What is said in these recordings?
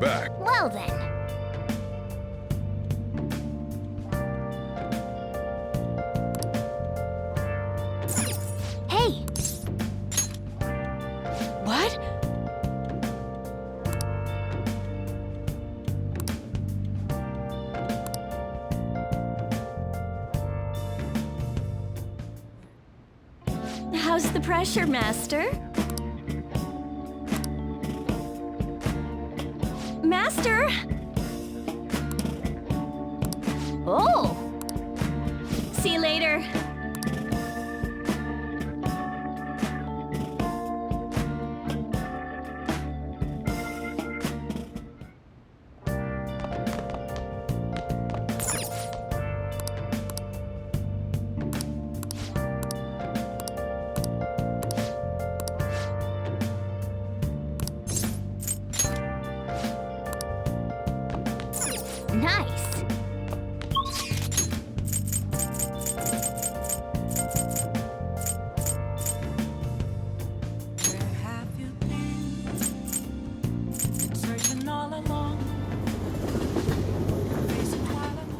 back. Well then. Hey! What? How's the pressure, Master? Master! Oh! See you later. Nice. Where have you been? Been searching all along. Face it while I'm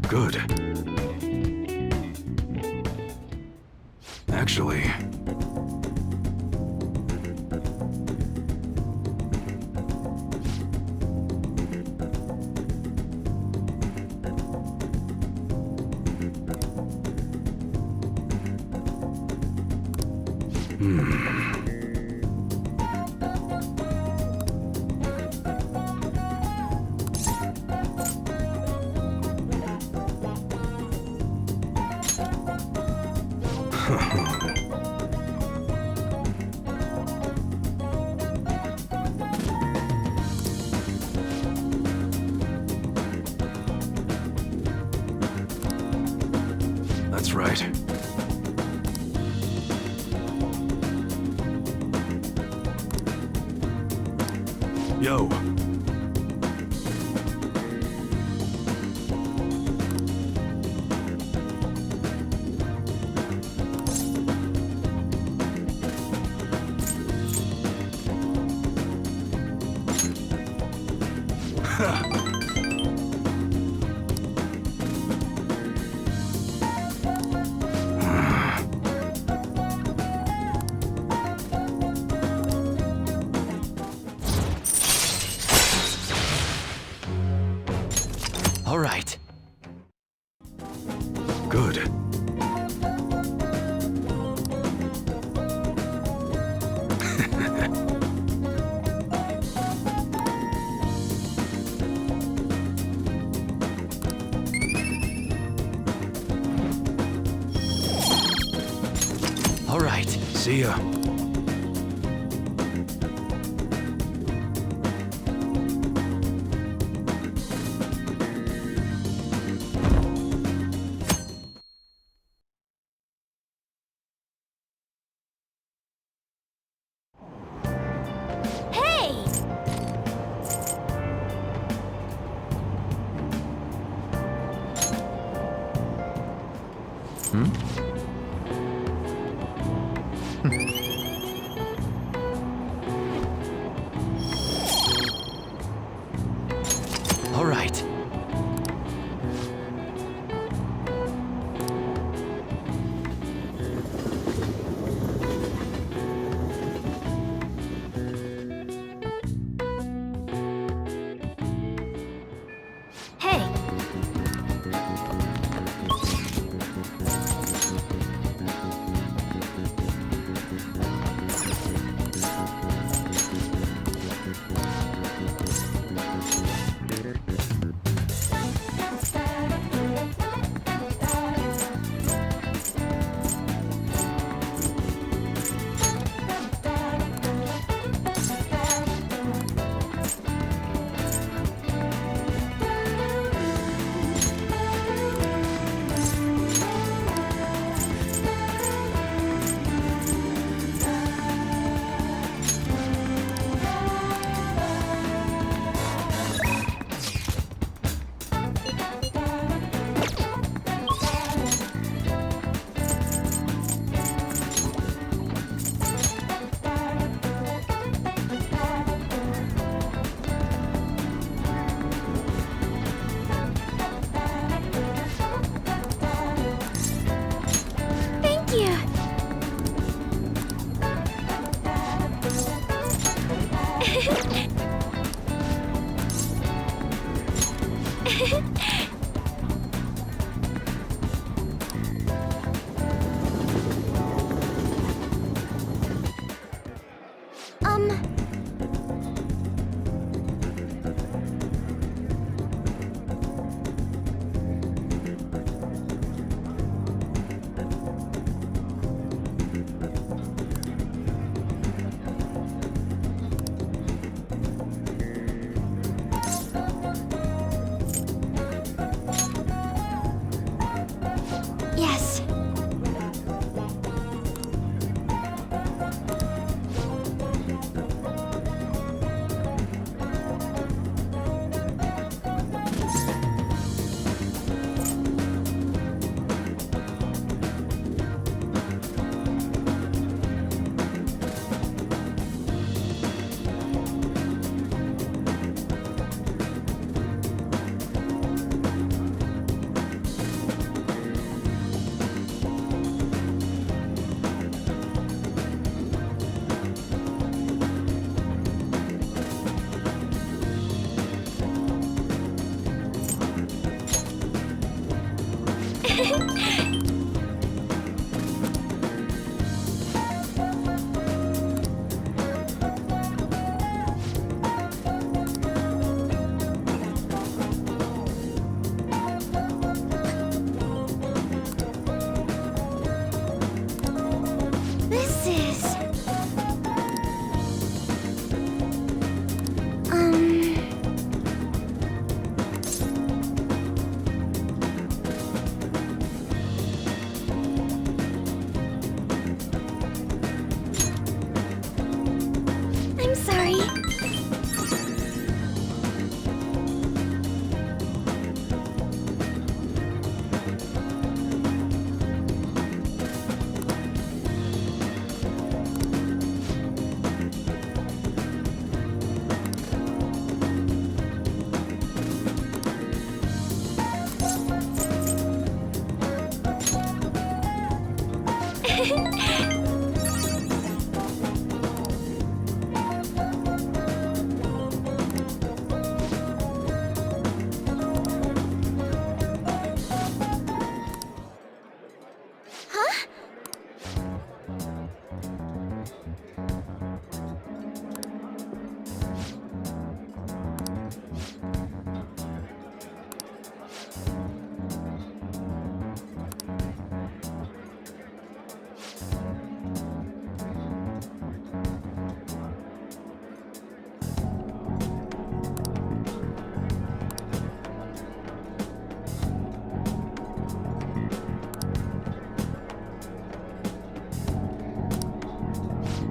Good. Actually... That's right. Yo. All right. Good. All right. See ya. Hey! All right. Hey! Yes. This is... I'm sorry. Huh?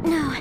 No.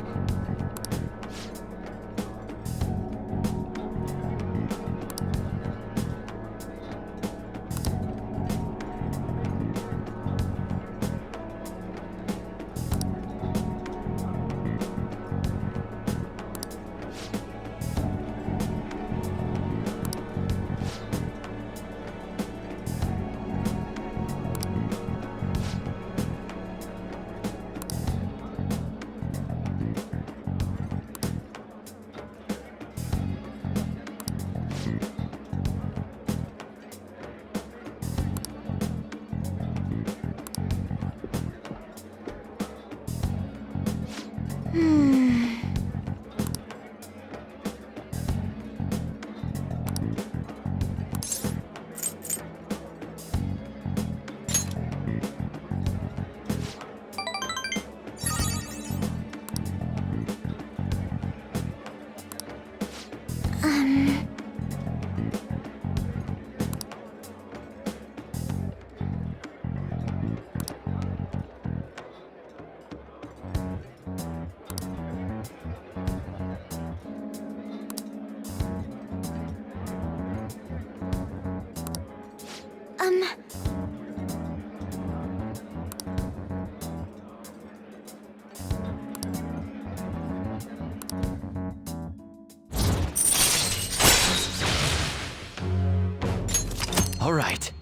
All right.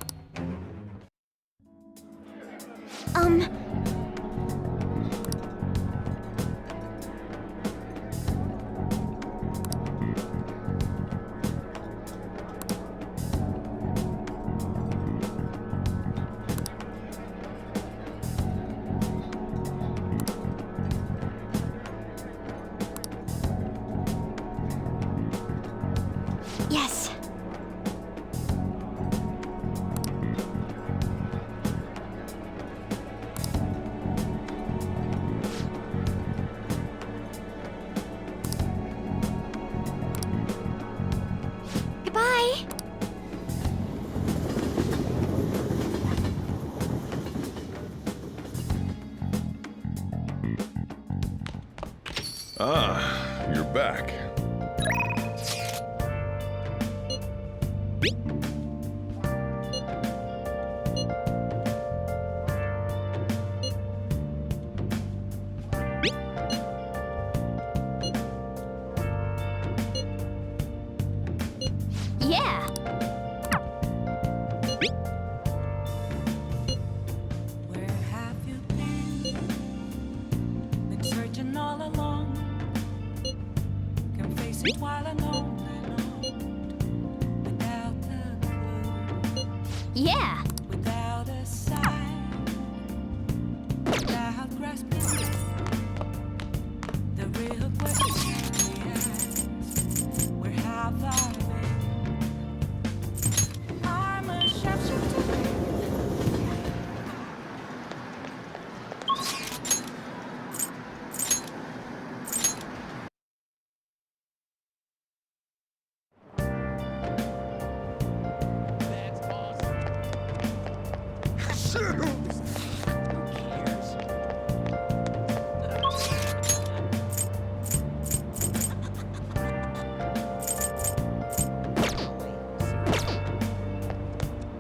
Yes. Goodbye. Ah, you're back. Yeah. Where have you been? Been searching all along. Can face it while alone and without a clue, Yeah. without a sign, without grasping the real question we ask. Where have I been? I'm a sharpshooter.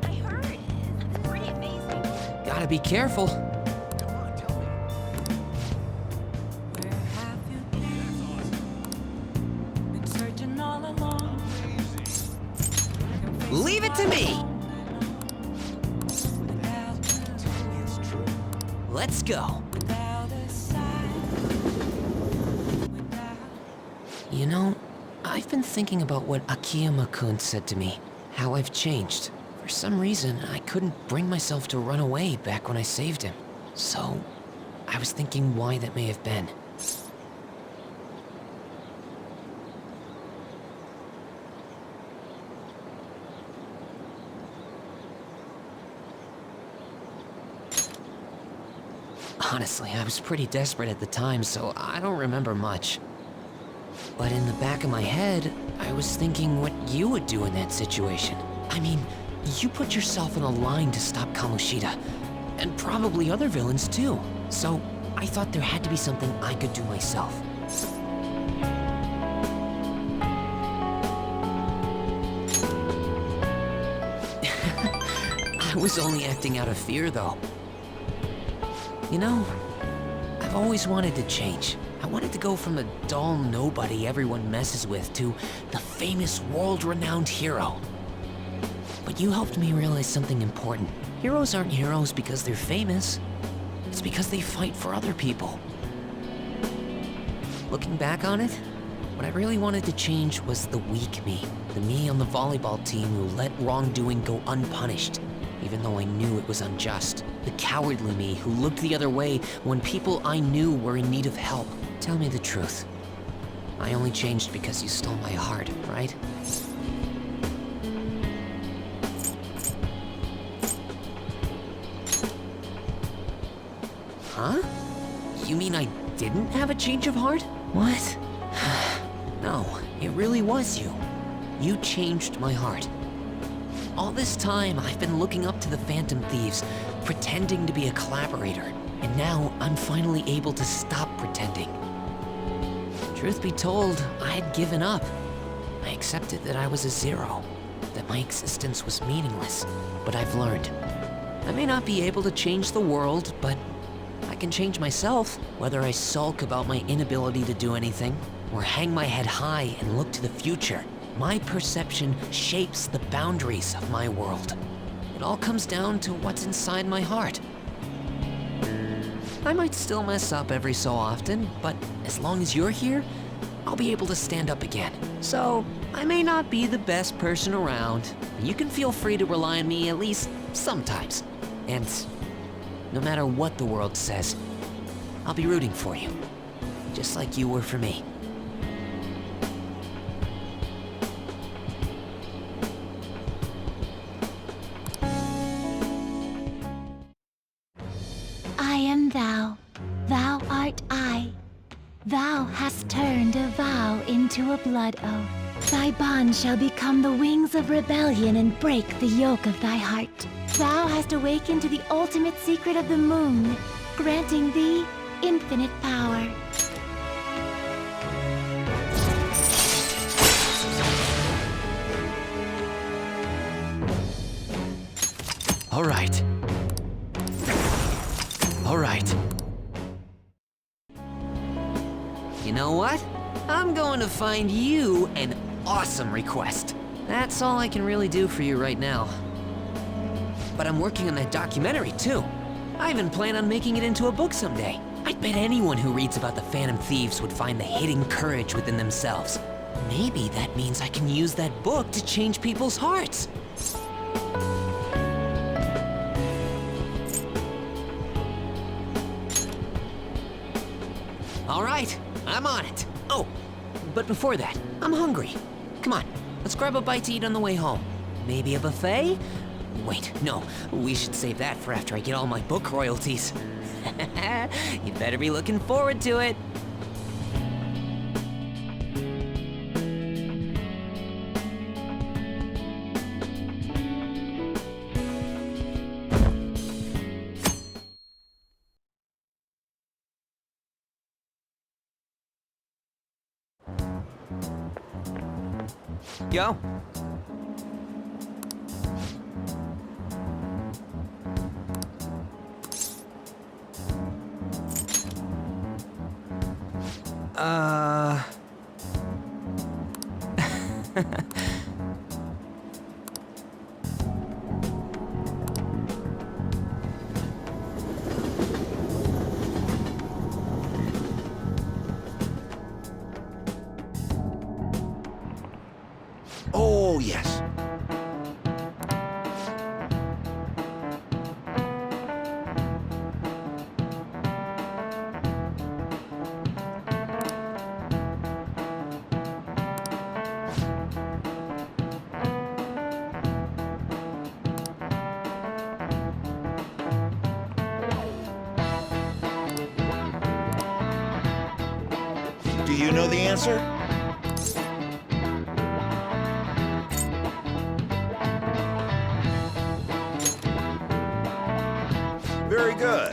I heard. It's pretty amazing. Gotta be careful. Where have you been? Been searching all along. Leave it to me. Let's go. You know, I've been thinking about what Akiyama-kun said to me. How I've changed. For some reason, I couldn't bring myself to run away back when I saved him. So, I was thinking why that may have been. Honestly, I was pretty desperate at the time, so I don't remember much. But in the back of my head, I was thinking what you would do in that situation. I mean, you put yourself on the line to stop Kamoshida, and probably other villains too. So I thought there had to be something I could do myself. I was only acting out of fear, though. You know, I've always wanted to change. I wanted to go from a dull nobody everyone messes with to the famous world-renowned hero. But you helped me realize something important. Heroes aren't heroes because they're famous. It's because they fight for other people. Looking back on it, what I really wanted to change was the weak me. The me on the volleyball team who let wrongdoing go unpunished, even though I knew it was unjust. The cowardly me who looked the other way when people I knew were in need of help. Tell me the truth. I only changed because you stole my heart, right? Huh? You mean I didn't have a change of heart? What? No, it really was you. You changed my heart. All this time, I've been looking up to the Phantom Thieves, pretending to be a collaborator, and now I'm finally able to stop pretending. Truth be told, I had given up. I accepted that I was a zero, that my existence was meaningless, but I've learned. I may not be able to change the world, but I can change myself, whether I sulk about my inability to do anything, or hang my head high and look to the future. My perception shapes the boundaries of my world. It all comes down to what's inside my heart. I might still mess up every so often, but as long as you're here, I'll be able to stand up again. So, I may not be the best person around. You can feel free to rely on me at least sometimes. And no matter what the world says, I'll be rooting for you. Just like you were for me. to a blood oath. Thy bond shall become the wings of rebellion and break the yoke of thy heart. Thou hast awakened to the ultimate secret of the moon, granting thee infinite power. All right. All right. You know what? I'm going to find you an awesome request. That's all I can really do for you right now. But I'm working on that documentary too. I even plan on making it into a book someday. I'd bet anyone who reads about the Phantom Thieves would find the hidden courage within themselves. Maybe that means I can use that book to change people's hearts. All right, I'm on it. Oh, but before that, I'm hungry. Come on, let's grab a bite to eat on the way home. Maybe a buffet? Wait, no, we should save that for after I get all my book royalties. You'd better be looking forward to it. Yo. Oh, yes. Do you know the answer? Very good.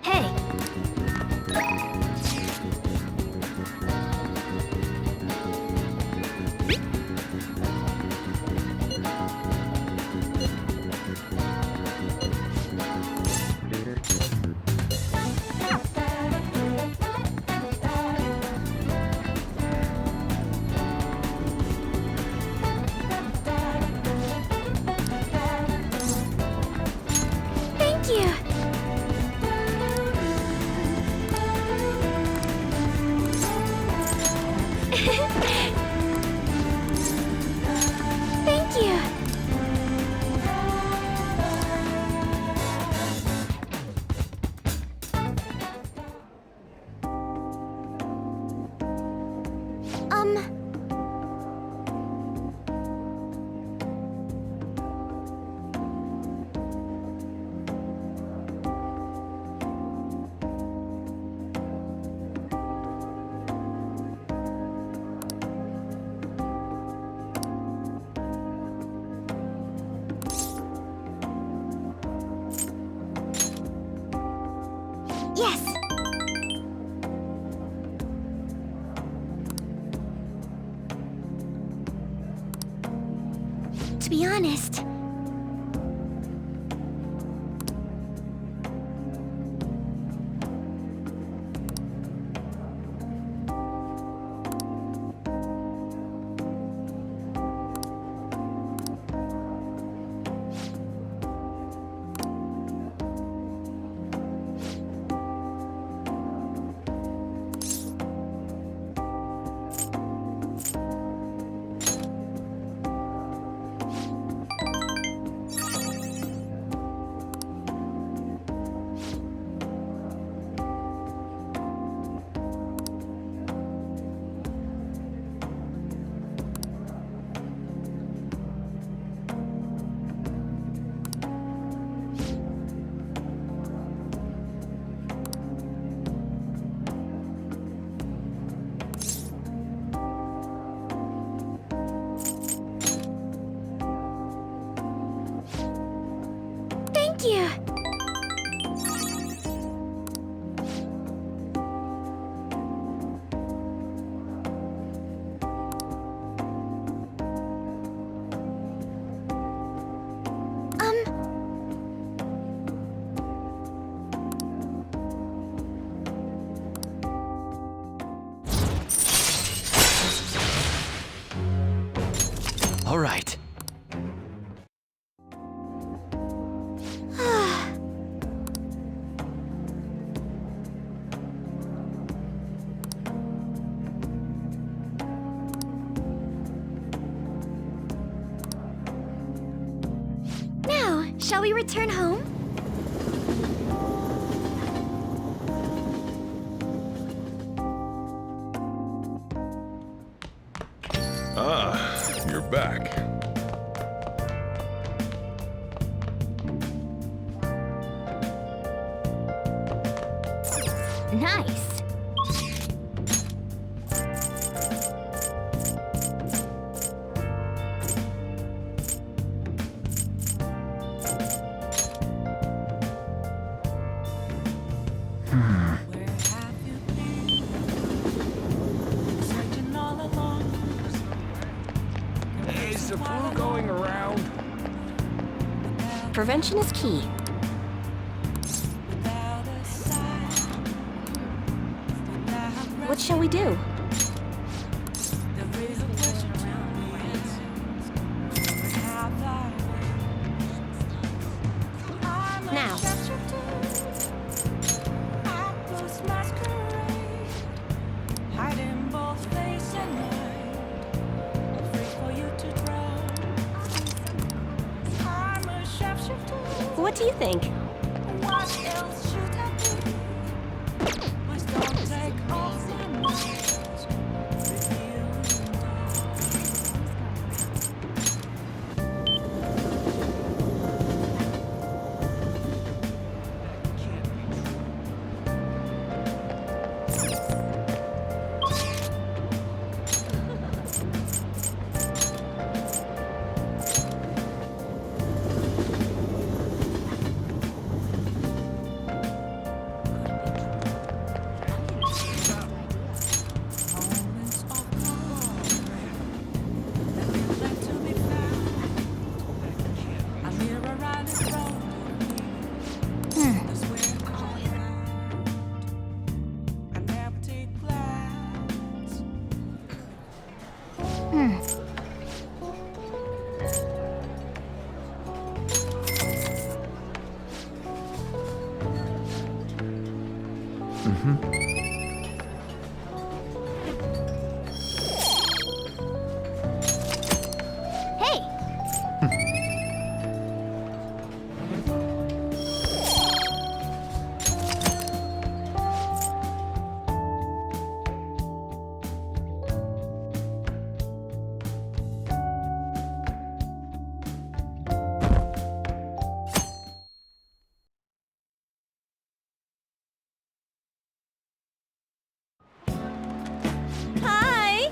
Hey! Thank you! Thank you! Yes! To be honest, Thank you! All right. Now, shall we return home? Ah, you're back. Nice! Where have you been? Searching all along. Is the flu going around? Prevention is key. Without a sign. Without What shall we do? there is a question to be answered. Where have I been? I'm a Now. Outpost masquerade, hiding both face and mind, afraid for you to drown. I'm a sharpshooter. What do you think? What else should I do? Please don't take off my mask. Reveal moments of glory that we left to be found. A mirror right in front of me. That's where I hide. An empty glass. Hey! Hi!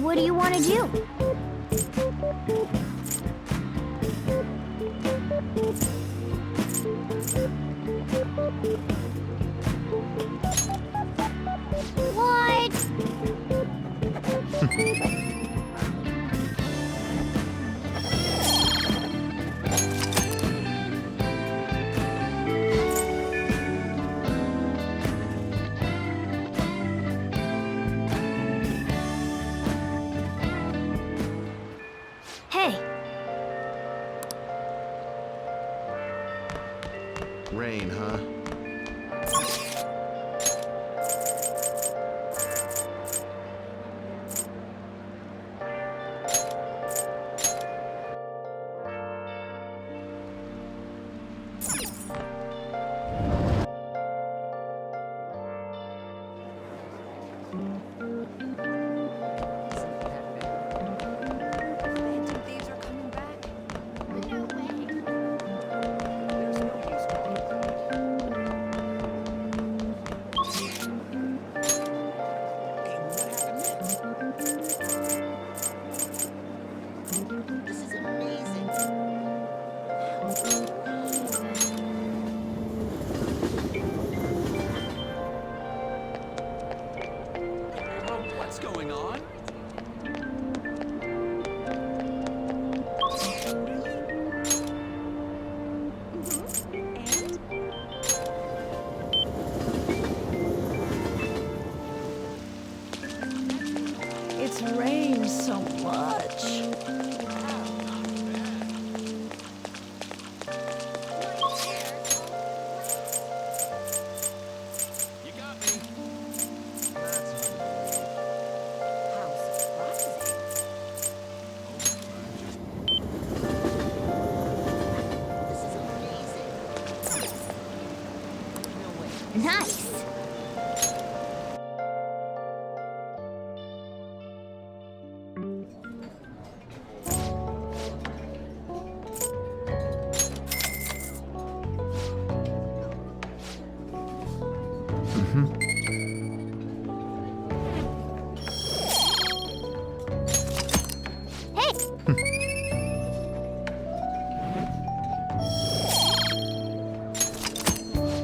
What do you want to do? What? Rain, huh? Phantom thieves are coming back. No way. There's no use talking about it. Hey, what happened next? This is amazing. What's going on? It's rained so much. You got me. How surprising. This is amazing. No way. Nice!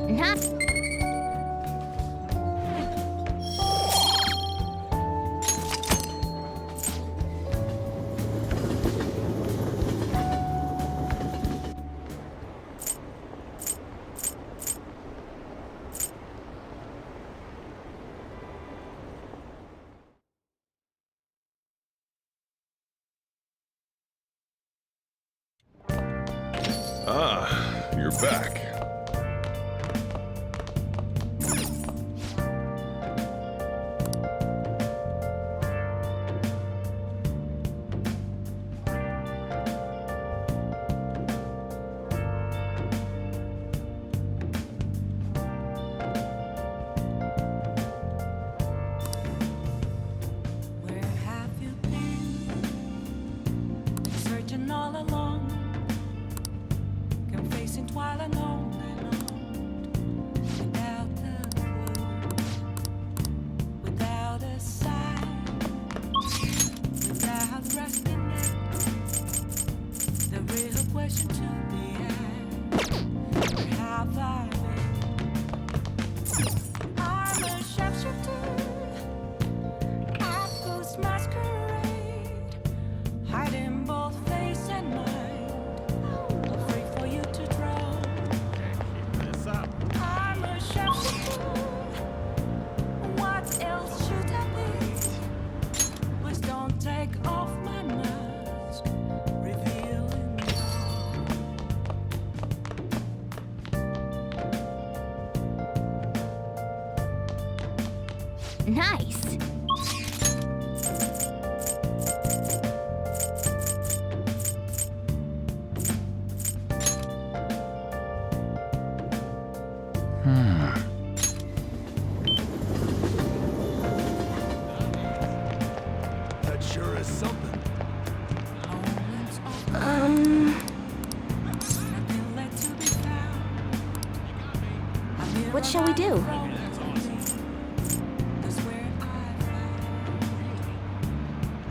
Nice! Ah, you're back. Where have you been? Searching all along, confessing twilight on and on, without a clue, without a sign, without resting it. The real question to be asked: where have I been? I'm a sharpshooter. Apples masquerade, hiding both face and mind, afraid for you to drown. This up. I'm a sharpshooter. What else should I be? Please don't take off my mask, revealing Nice! That sure is something. moments of nothing left to be found. What shall we do? That's where I found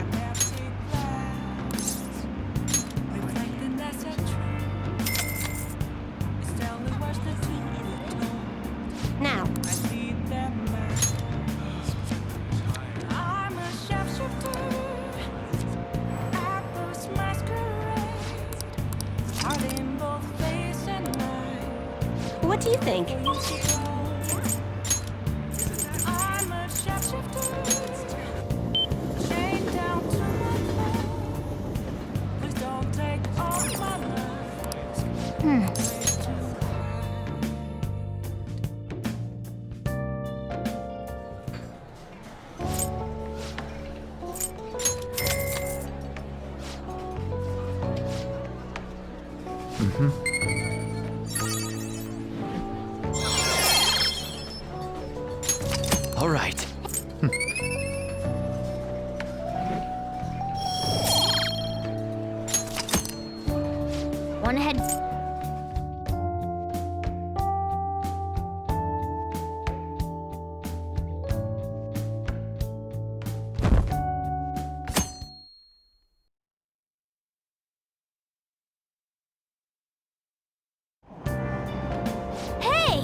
an empty glass, reflecting as a tree. It's telling words that you told. Now, I see them mask. I'm a sharpshooter. Apples masquerade, hiding both face and mind. what do you think? I'm a sharpshooter, chained down to my core. Please don't take off my mask. Way too high. All right. One ahead. Hey!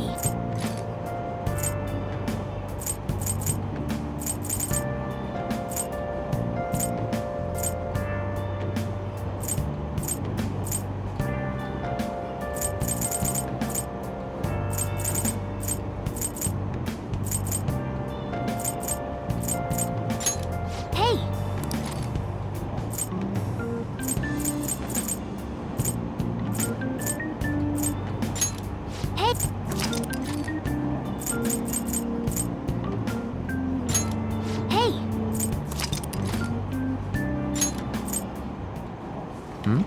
Hey! Hey! Hey!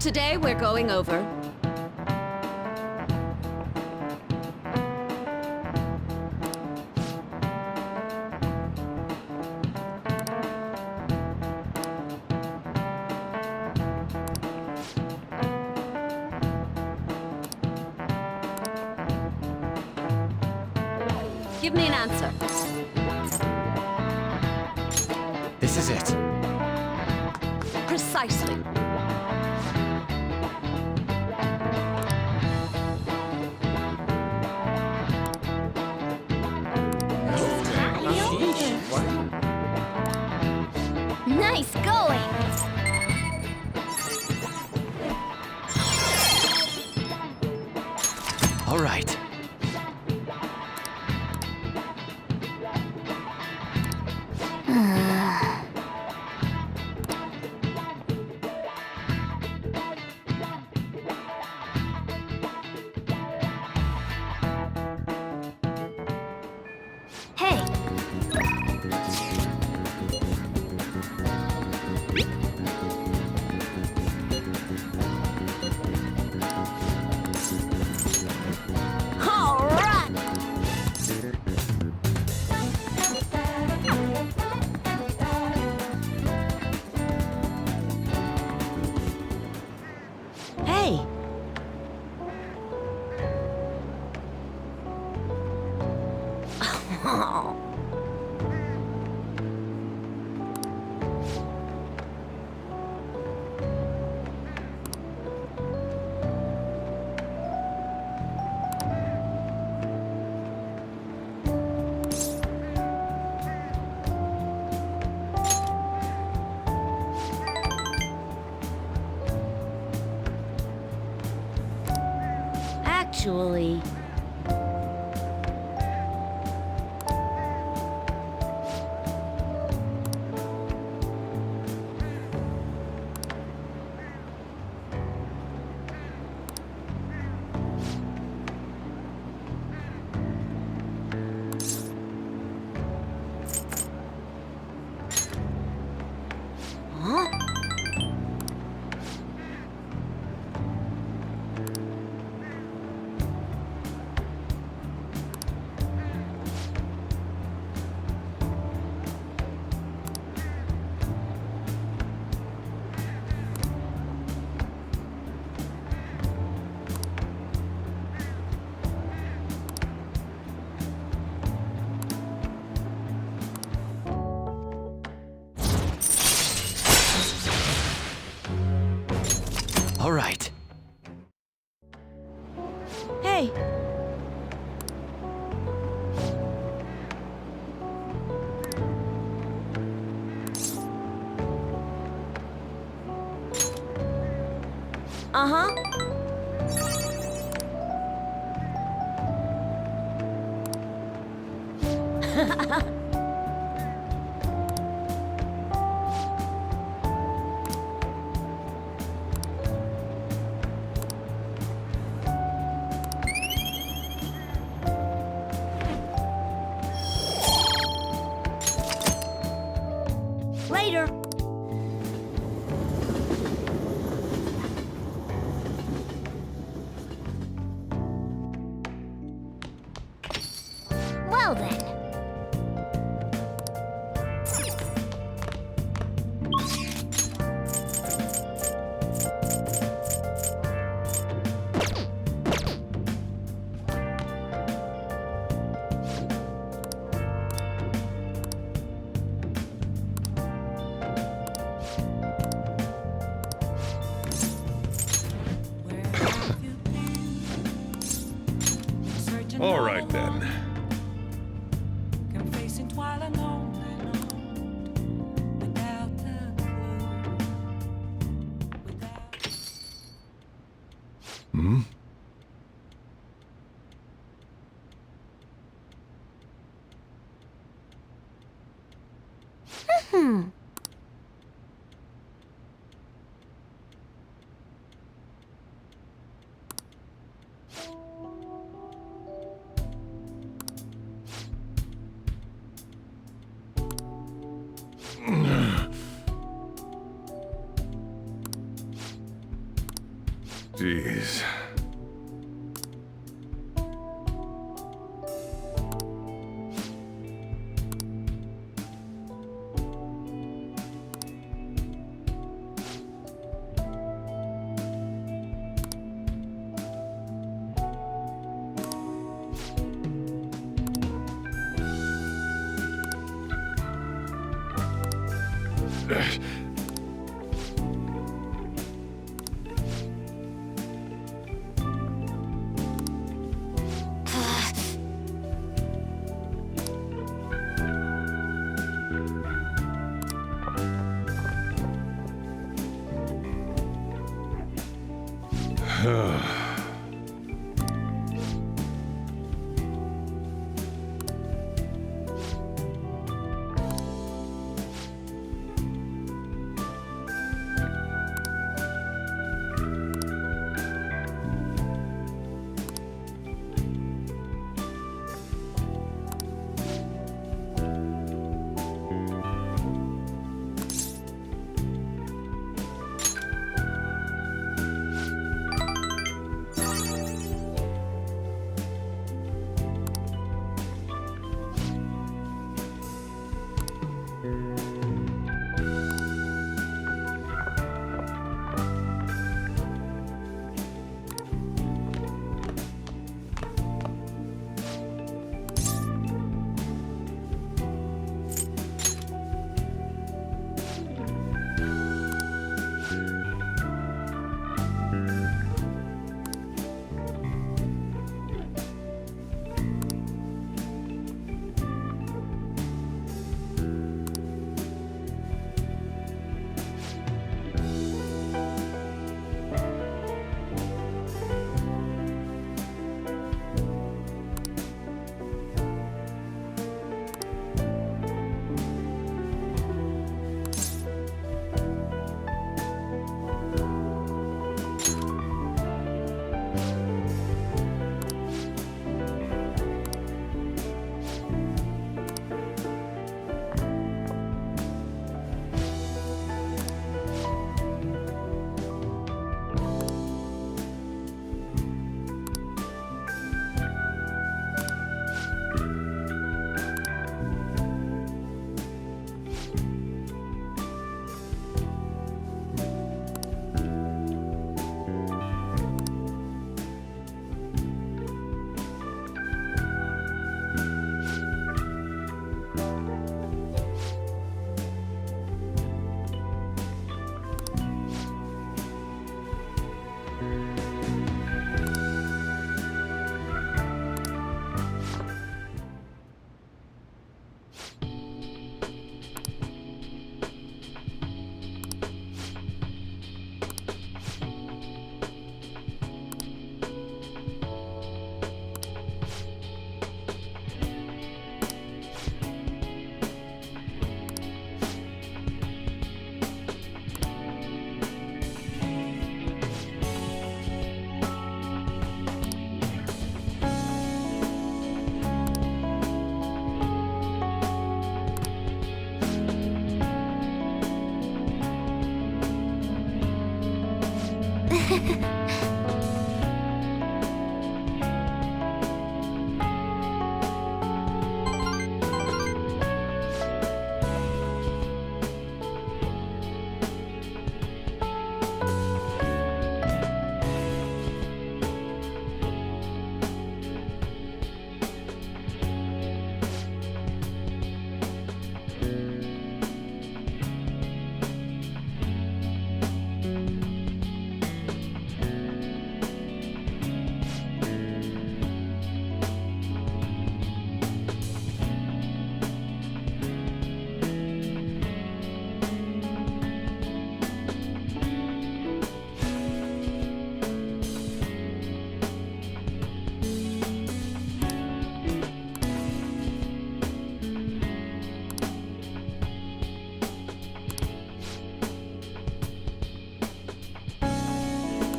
Today we're going over Give me an answer. This is it. Precisely. Nice going! All right. Hey! All right! Hey! Actually... Huh? All right. Hey! Uh-huh. Later. Well then. Where have you been? Searching All all right then. along, confessing while alone and without a clue. Without Hmm? Jeez.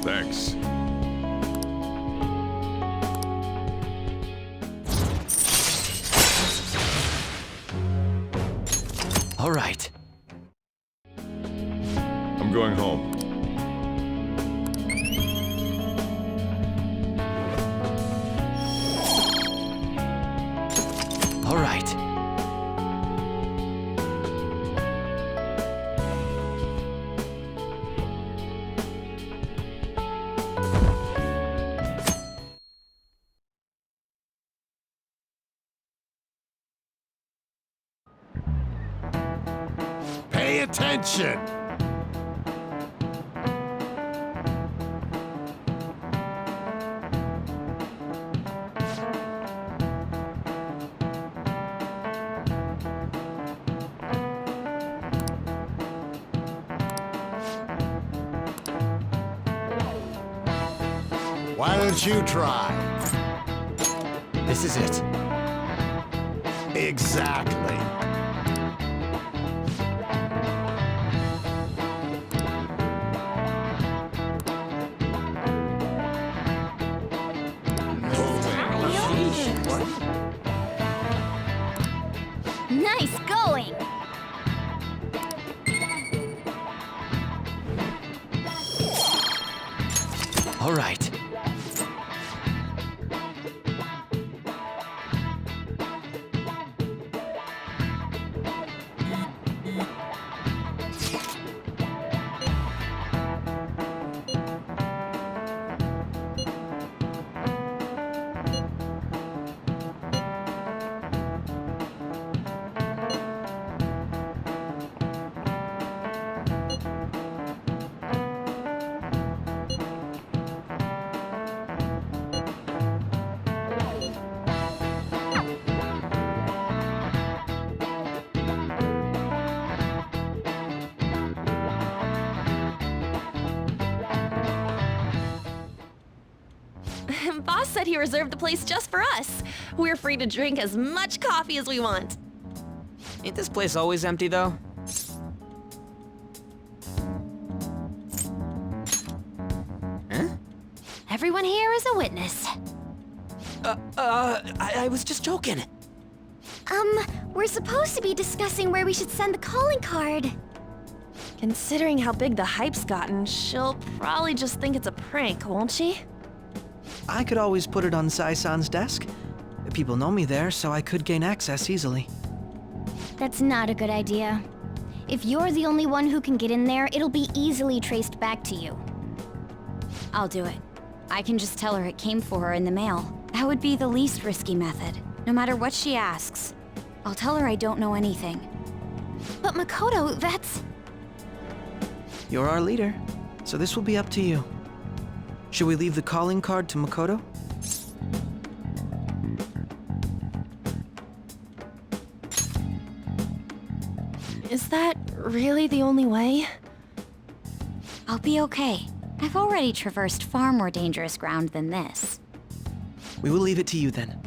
Thanks. All right. I'm going home. All right. Pay attention! Why don't you try? This is it. Exactly. Nice going! All right. Boss said he reserved the place just for us. We're free to drink as much coffee as we want. Ain't this place always empty, though? Everyone here is a witness. I was just joking. We're supposed to be discussing where we should send the calling card. Considering how big the hype's gotten, she'll probably just think it's a prank, won't she? I could always put it on Sae-san's desk. People know me there, so I could gain access easily. That's not a good idea. If you're the only one who can get in there, it'll be easily traced back to you. I'll do it. I can just tell her it came for her in the mail. That would be the least risky method. No matter what she asks, I'll tell her I don't know anything. But Makoto, that's... You're our leader, so this will be up to you. Should we leave the calling card to Makoto? Is that really the only way? I'll be okay. I've already traversed far more dangerous ground than this. We will leave it to you then.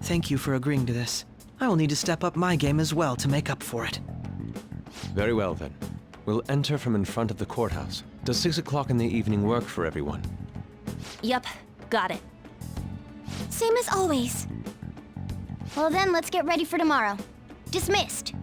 Thank you for agreeing to this. I will need to step up my game as well to make up for it. Very well then. We'll enter from in front of the courthouse. Does 6 o'clock in the evening work for everyone? Yup, got it. Same as always. Well then, let's get ready for tomorrow. Dismissed.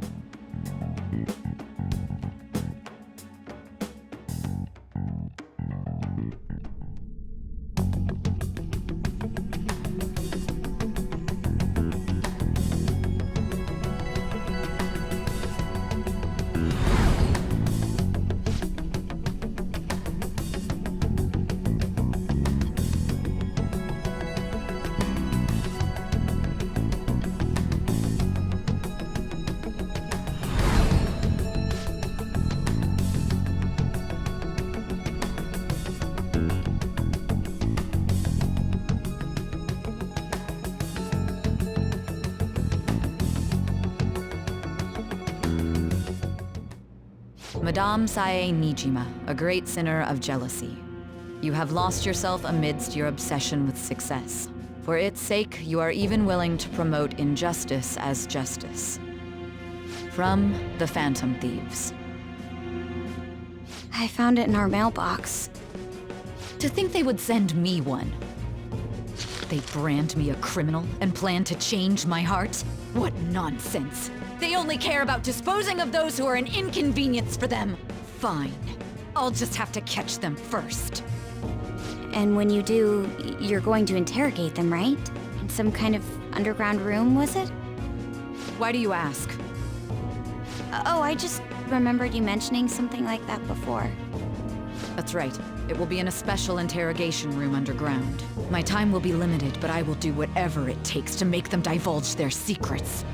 Madame Sae Niijima, a great sinner of jealousy. You have lost yourself amidst your obsession with success. For its sake, you are even willing to promote injustice as justice. From the Phantom Thieves. I found it in our mailbox. To think they would send me one. They brand me a criminal and plan to change my heart? What nonsense. They only care about disposing of those who are an inconvenience for them. Fine. I'll just have to catch them first. And when you do, you're going to interrogate them, right? In some kind of underground room, was it? Why do you ask? Oh, I just remembered you mentioning something like that before. That's right. It will be in a special interrogation room underground. My time will be limited, but I will do whatever it takes to make them divulge their secrets.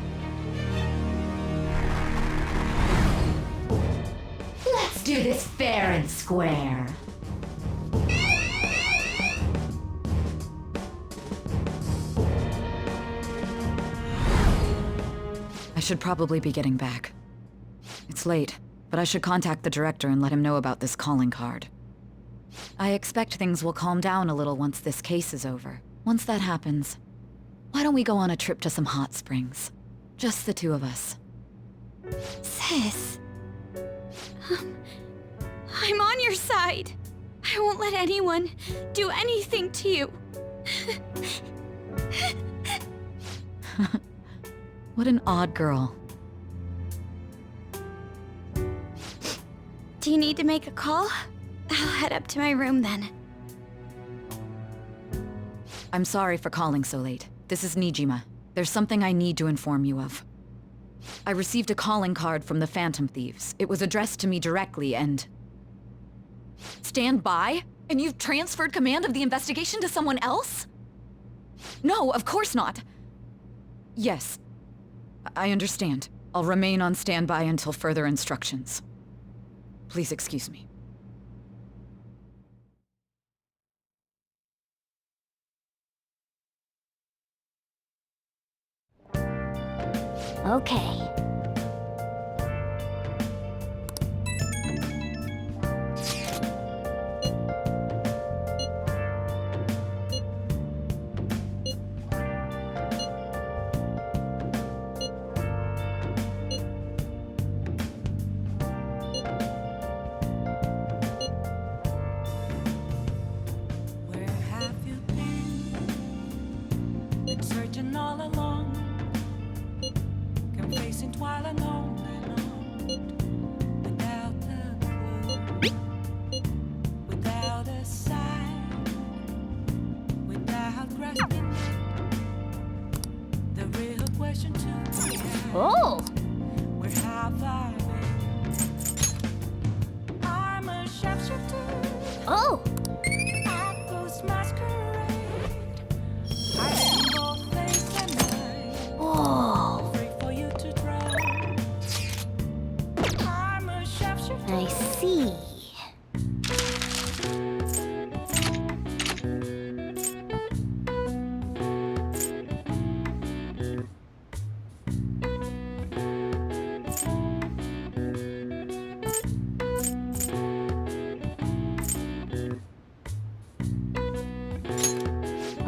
Let's do this fair and square. I should probably be getting back. It's late, but I should contact the director and let him know about this calling card. I expect things will calm down a little once this case is over. Once that happens, why don't we go on a trip to some hot springs? Just the two of us. Sis. I'm on your side. I won't let anyone do anything to you. What an odd girl. Do you need to make a call? I'll head up to my room then. I'm sorry for calling so late. This is Niijima. There's something I need to inform you of. I received a calling card from the Phantom Thieves. It was addressed to me directly and... Stand by? And you've transferred command of the investigation to someone else? No, of course not. Yes. I understand. I'll remain on standby until further instructions. Please excuse me. Okay. Where have you been? Been searching all along, confessing while alone without a clue, without a sign, without grasping the real question to me. Oh! Where have I been? I'm a sharpshooter. Oh! I post masquerade. I am both face and night. Oh! Free for you to try. I'm a sharpshooter. I see.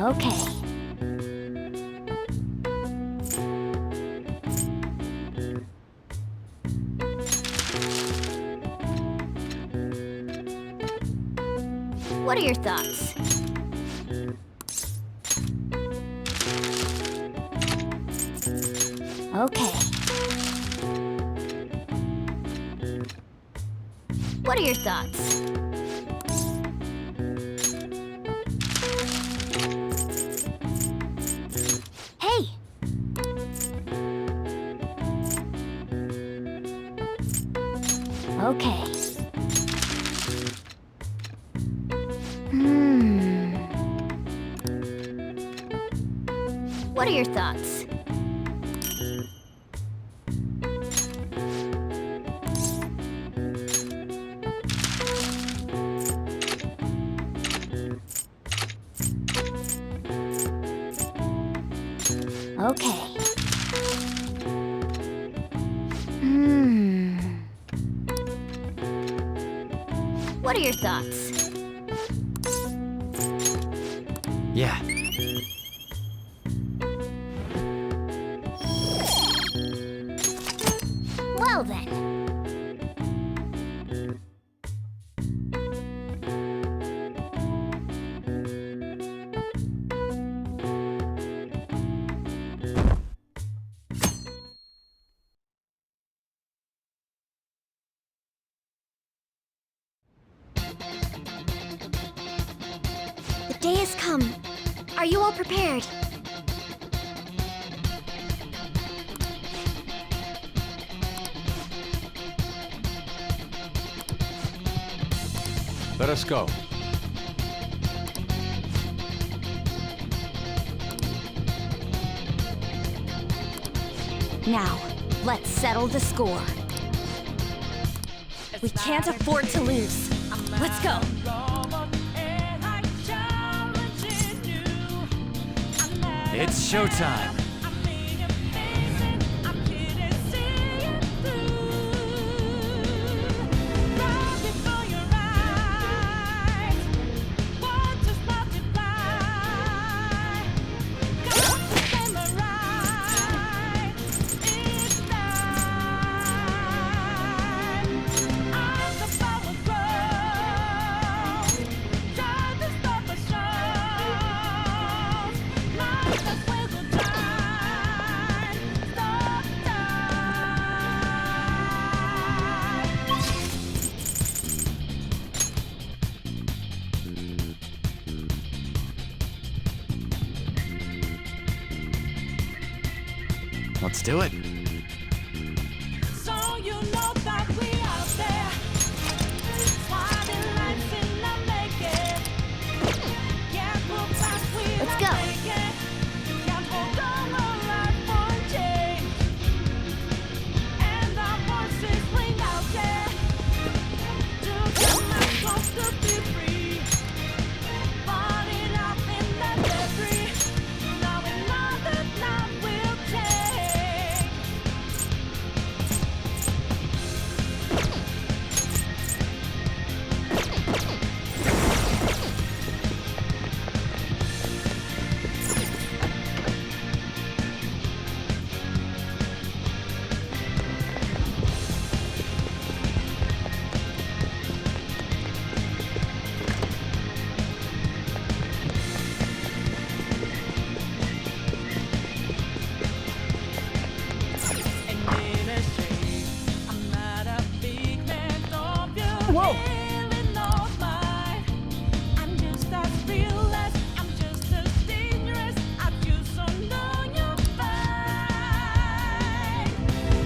Okay. What are your thoughts? Okay. What are your thoughts? Hey! Okay. What are your thoughts? Okay. What are your thoughts? Yeah. Well then. The day has come. Are you all prepared? Let us go. Now, let's settle the score. We can't afford to lose. Let's go. It's showtime. Let's do it. So you know that we out there, swatting lights in the making. Yeah, we'll pass, Let's go. You can't hold on our life for change. And our voices ring out there. To come as close to be free. Falling out in the debris. Now we know that love will take. Whoa! I'm just as fearless, I'm just as dangerous as you, so know you're fine.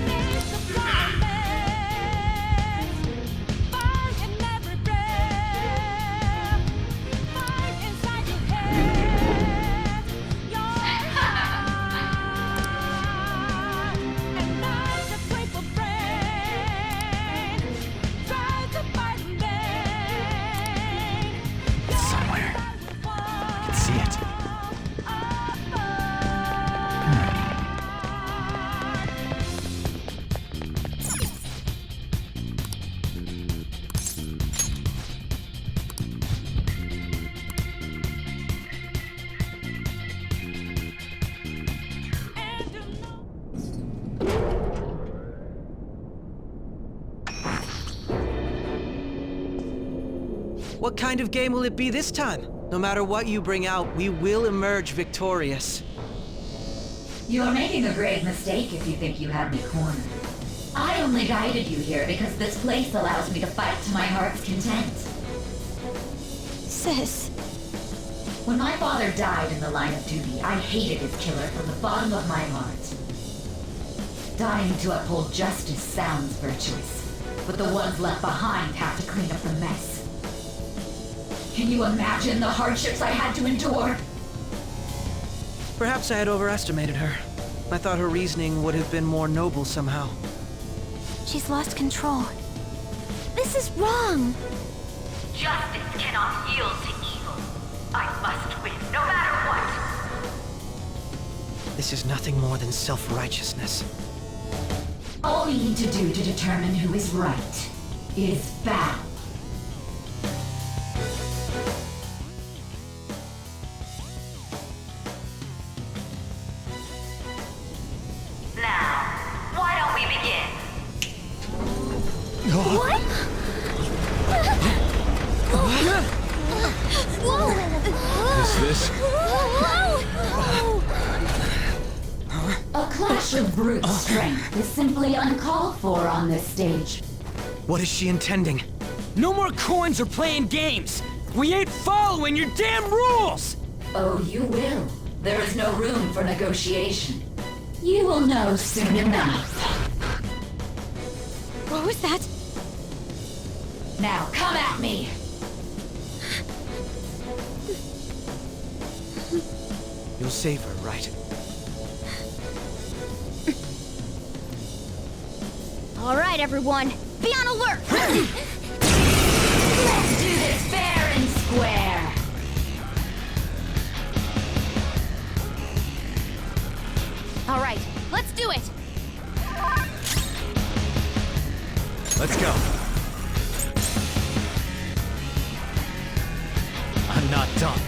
There's a promise, fight in every breath, fight inside your head, your heart, and life's a grateful friend. Try to fight in vain. Somewhere. I can see it. What kind of game will it be this time? No matter what you bring out, we will emerge victorious. You are making a grave mistake if you think you have me cornered. I only guided you here because this place allows me to fight to my heart's content. Sis. When my father died in the line of duty, I hated his killer from the bottom of my heart. Dying to uphold justice sounds virtuous, but the ones left behind have to clean up the mess. Can you imagine the hardships I had to endure? Perhaps I had overestimated her. I thought her reasoning would have been more noble somehow. She's lost control. This is wrong. Justice cannot yield to evil. I must win, no matter what. This is nothing more than self-righteousness. All we need to do to determine who is right is battle. What? Is this? A clash of brute strength is simply uncalled for on this stage. What is she intending? No more coins or playing games! We ain't following your damn rules! Oh, you will. There is no room for negotiation. You will know soon enough. What was that? Now come at me! You'll save her, right? All right, everyone, be on alert! Let's do this fair and square! All right, let's do it! Let's go. I'm not done.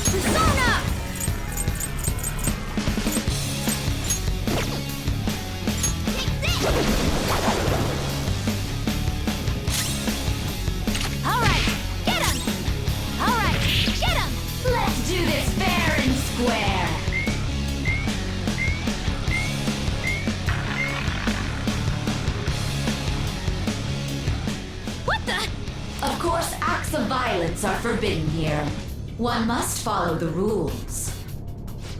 Persona! Take this! All right, get him! All right, get him! Let's do this fair and square! What the? Of course, acts of violence are forbidden here. One must follow the rules.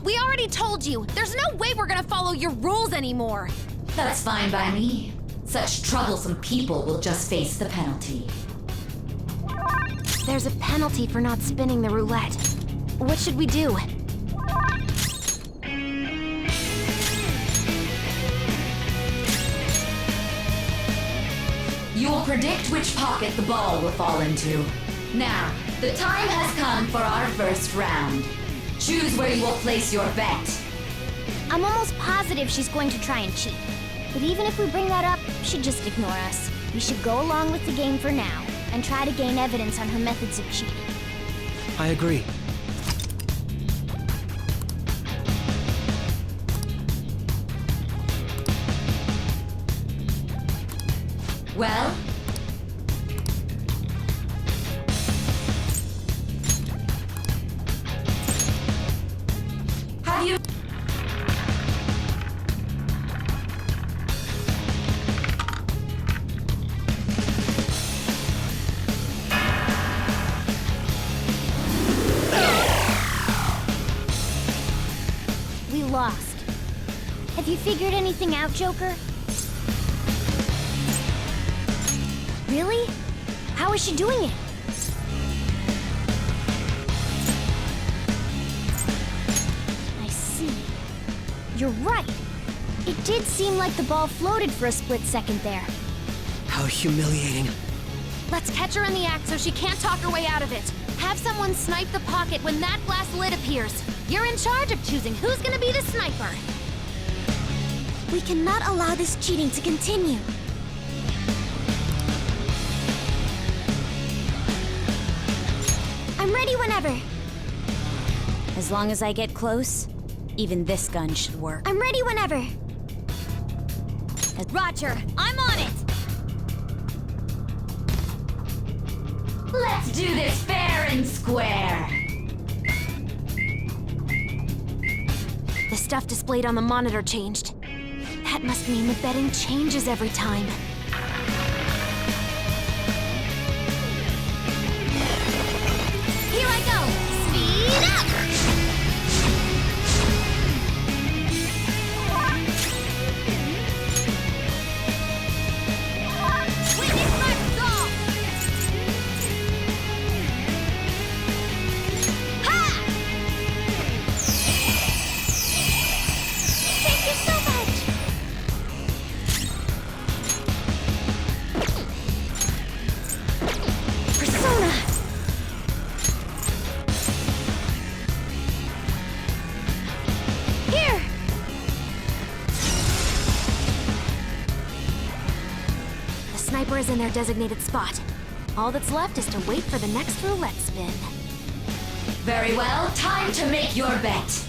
We already told you, there's no way we're gonna follow your rules anymore. That's fine by me. Such troublesome people will just face the penalty. There's a penalty for not spinning the roulette. What should we do? You will predict which pocket the ball will fall into. Now, the time has come for our first round. Choose where you will place your bet. I'm almost positive she's going to try and cheat. But even if we bring that up, she'd just ignore us. We should go along with the game for now, and try to gain evidence on her methods of cheating. I agree. Well? Have you... We lost. Have you figured anything out, Joker? Really? How is she doing it? I see. You're right. It did seem like the ball floated for a split second there. How humiliating. Let's catch her in the act so she can't talk her way out of it. Have someone snipe the pocket when that glass lid appears. You're in charge of choosing who's gonna be the sniper. We cannot allow this cheating to continue. I'm ready whenever. As long as I get close, even this gun should work. I'm ready whenever. Roger, I'm on it! Let's do this fair and square! The stuff displayed on the monitor changed. That must mean the betting changes every time. Here I go! Speed up! Witness my resolve! Ha! Thank you so much! Persona! Here! The sniper is in their designated spot. All that's left is to wait for the next roulette spin. Very well, time to make your bet.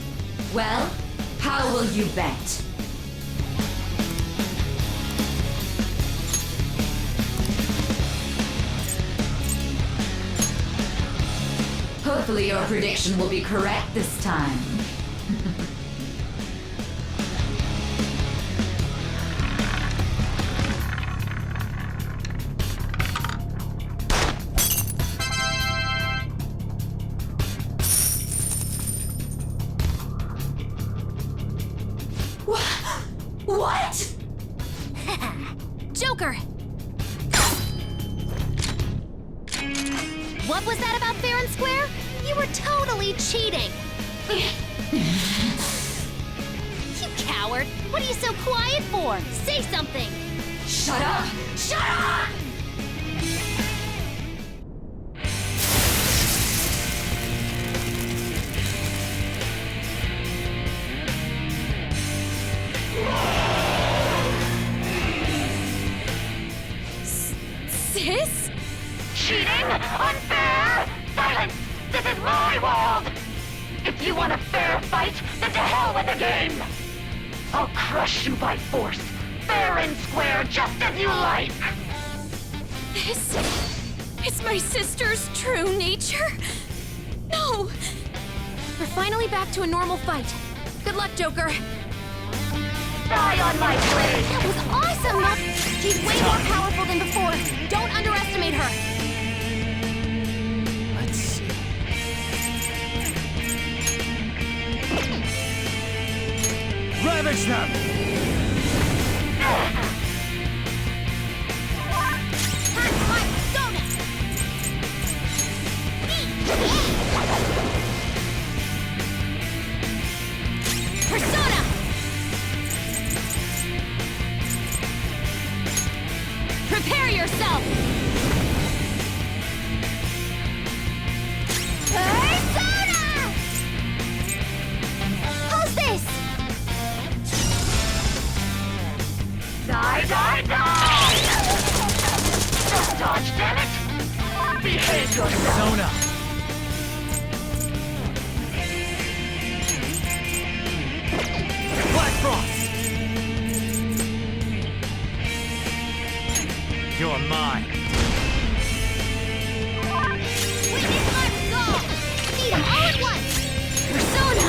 Well, How will you bet? Hopefully your prediction will be correct this time. What? Joker! What was that about fair and square? You were totally cheating! You coward! What are you so quiet for? Say something! Shut up! Shut up! Sis? Cheating? Unfair? Silence! This is my world! If you want a fair fight, then to hell with the game! I'll crush you by force, fair and square, just as you like! This is my sister's true nature? No! We're finally back to a normal fight. Good luck, Joker. Die on my blade! That was awesome! She's way more powerful than before. Don't underestimate her. Let's see. Ravage them! Persona! Prepare yourself! Persona! How's this? Die, die, die! Don't dodge, damn it! Behave yourself! Persona! Black Frost! You're mine. Witness my resolve! Need them all at once! Persona!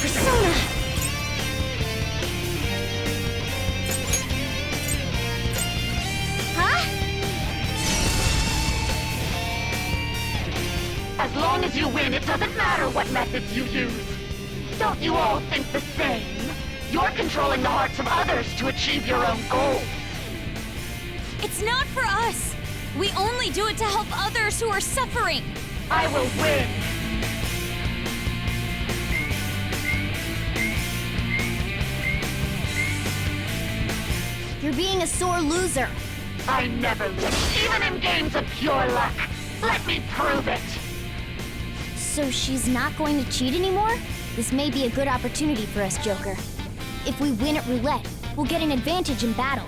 Persona! Huh? As long as you win, it doesn't matter what methods you use. Don't you all think the same? You're controlling the hearts of others to achieve your own goals. It's not for us! We only do it to help others who are suffering! I will win! You're being a sore loser. I never lose, even in games of pure luck. Let me prove it! So she's not going to cheat anymore? This may be a good opportunity for us, Joker. If we win at roulette, we'll get an advantage in battle.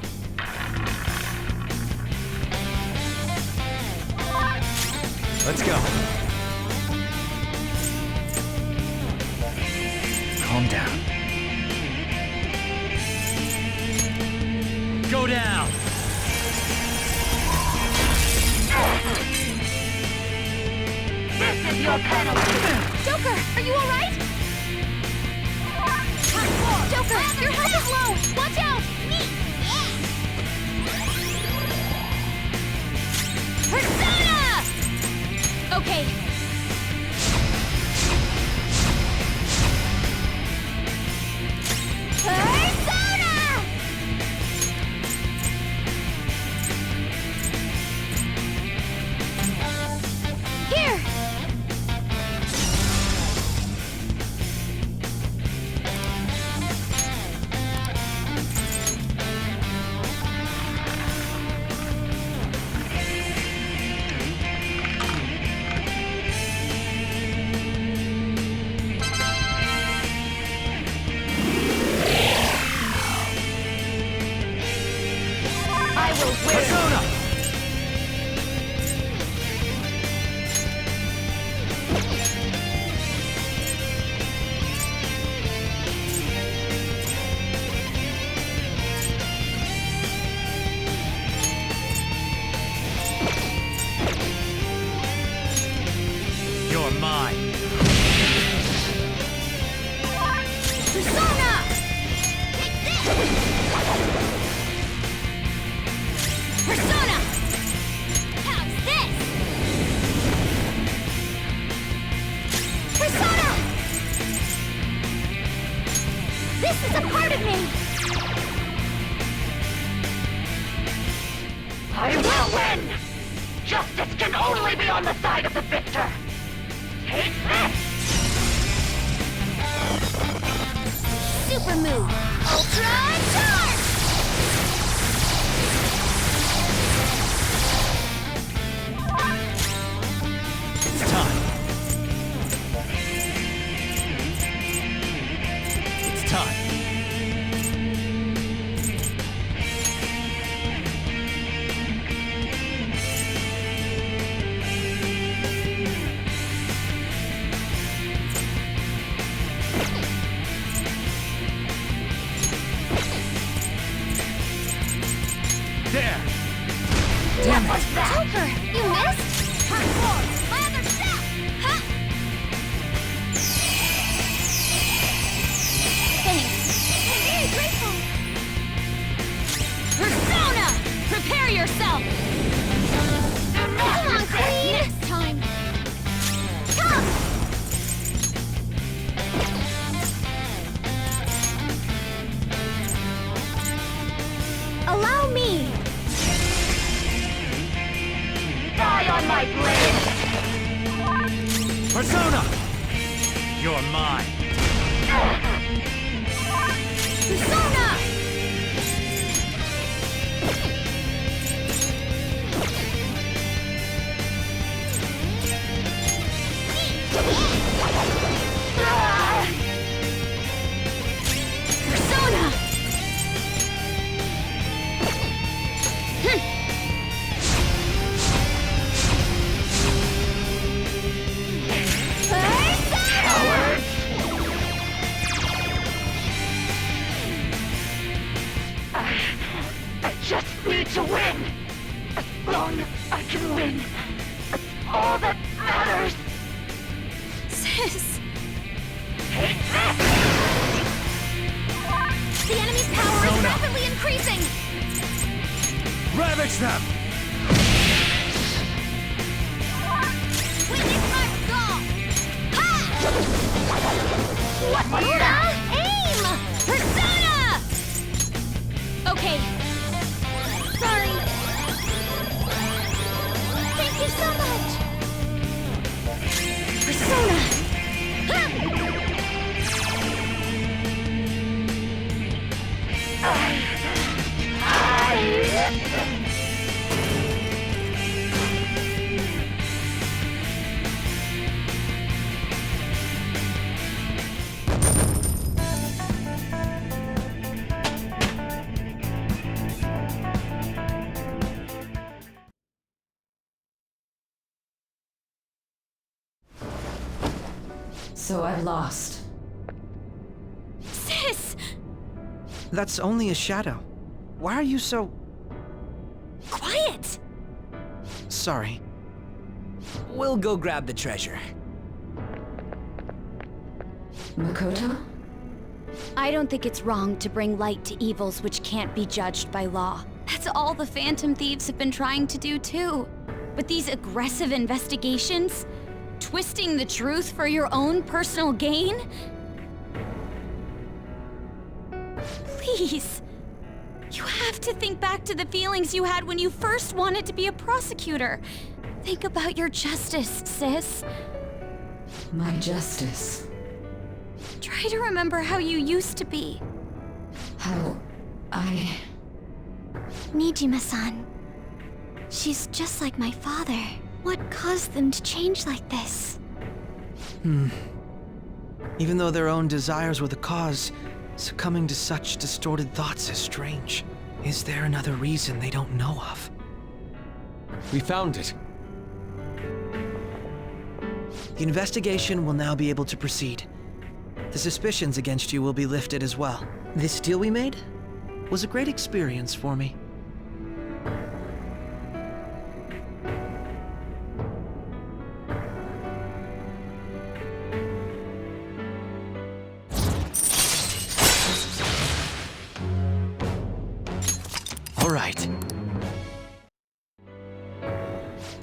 Let's go. Calm down. Go down! This is your penalty! Joker, are you alright? Joker, your health is low! Watch out! Persona! Okay. Persona! Here! are mine. Persona! Take this! Persona! How's this? Persona! This is a part of me! I will win! Justice can only be on the side of the victor! Take this! Super move! Ultra charge! It's time. It's time. There! Damn it! Joker, you missed? Turn forward! My other step! Huh? Thanks. I'm very grateful. Persona! Prepare yourself! Come on, Queen! Next time! Come! Allow me! Die on my blade! Persona! You're mine. Persona! Persona! I just need to win! As long as I can win, that's all that matters! Sis! Take this! The enemy's power is rapidly increasing! Ravage them! Witness my resolve! Ha! What aim! Persona! Okay. Sorry. Thank you so much! Persona! Ha! So I've lost. Sis! That's only a shadow. Why are you so... Quiet! Sorry. We'll go grab the treasure. Makoto? I don't think it's wrong to bring light to evils which can't be judged by law. That's all the Phantom Thieves have been trying to do too. But these aggressive investigations? Twisting the truth for your own personal gain? Please. You have to think back to the feelings you had when you first wanted to be a prosecutor. Think about your justice, sis. My justice. Try to remember how you used to be. How I... Niijima-san. She's just like my father. What caused them to change like this? Even though their own desires were the cause, succumbing to such distorted thoughts is strange. Is there another reason they don't know of? We found it. The investigation will now be able to proceed. The suspicions against you will be lifted as well. This deal we made was a great experience for me.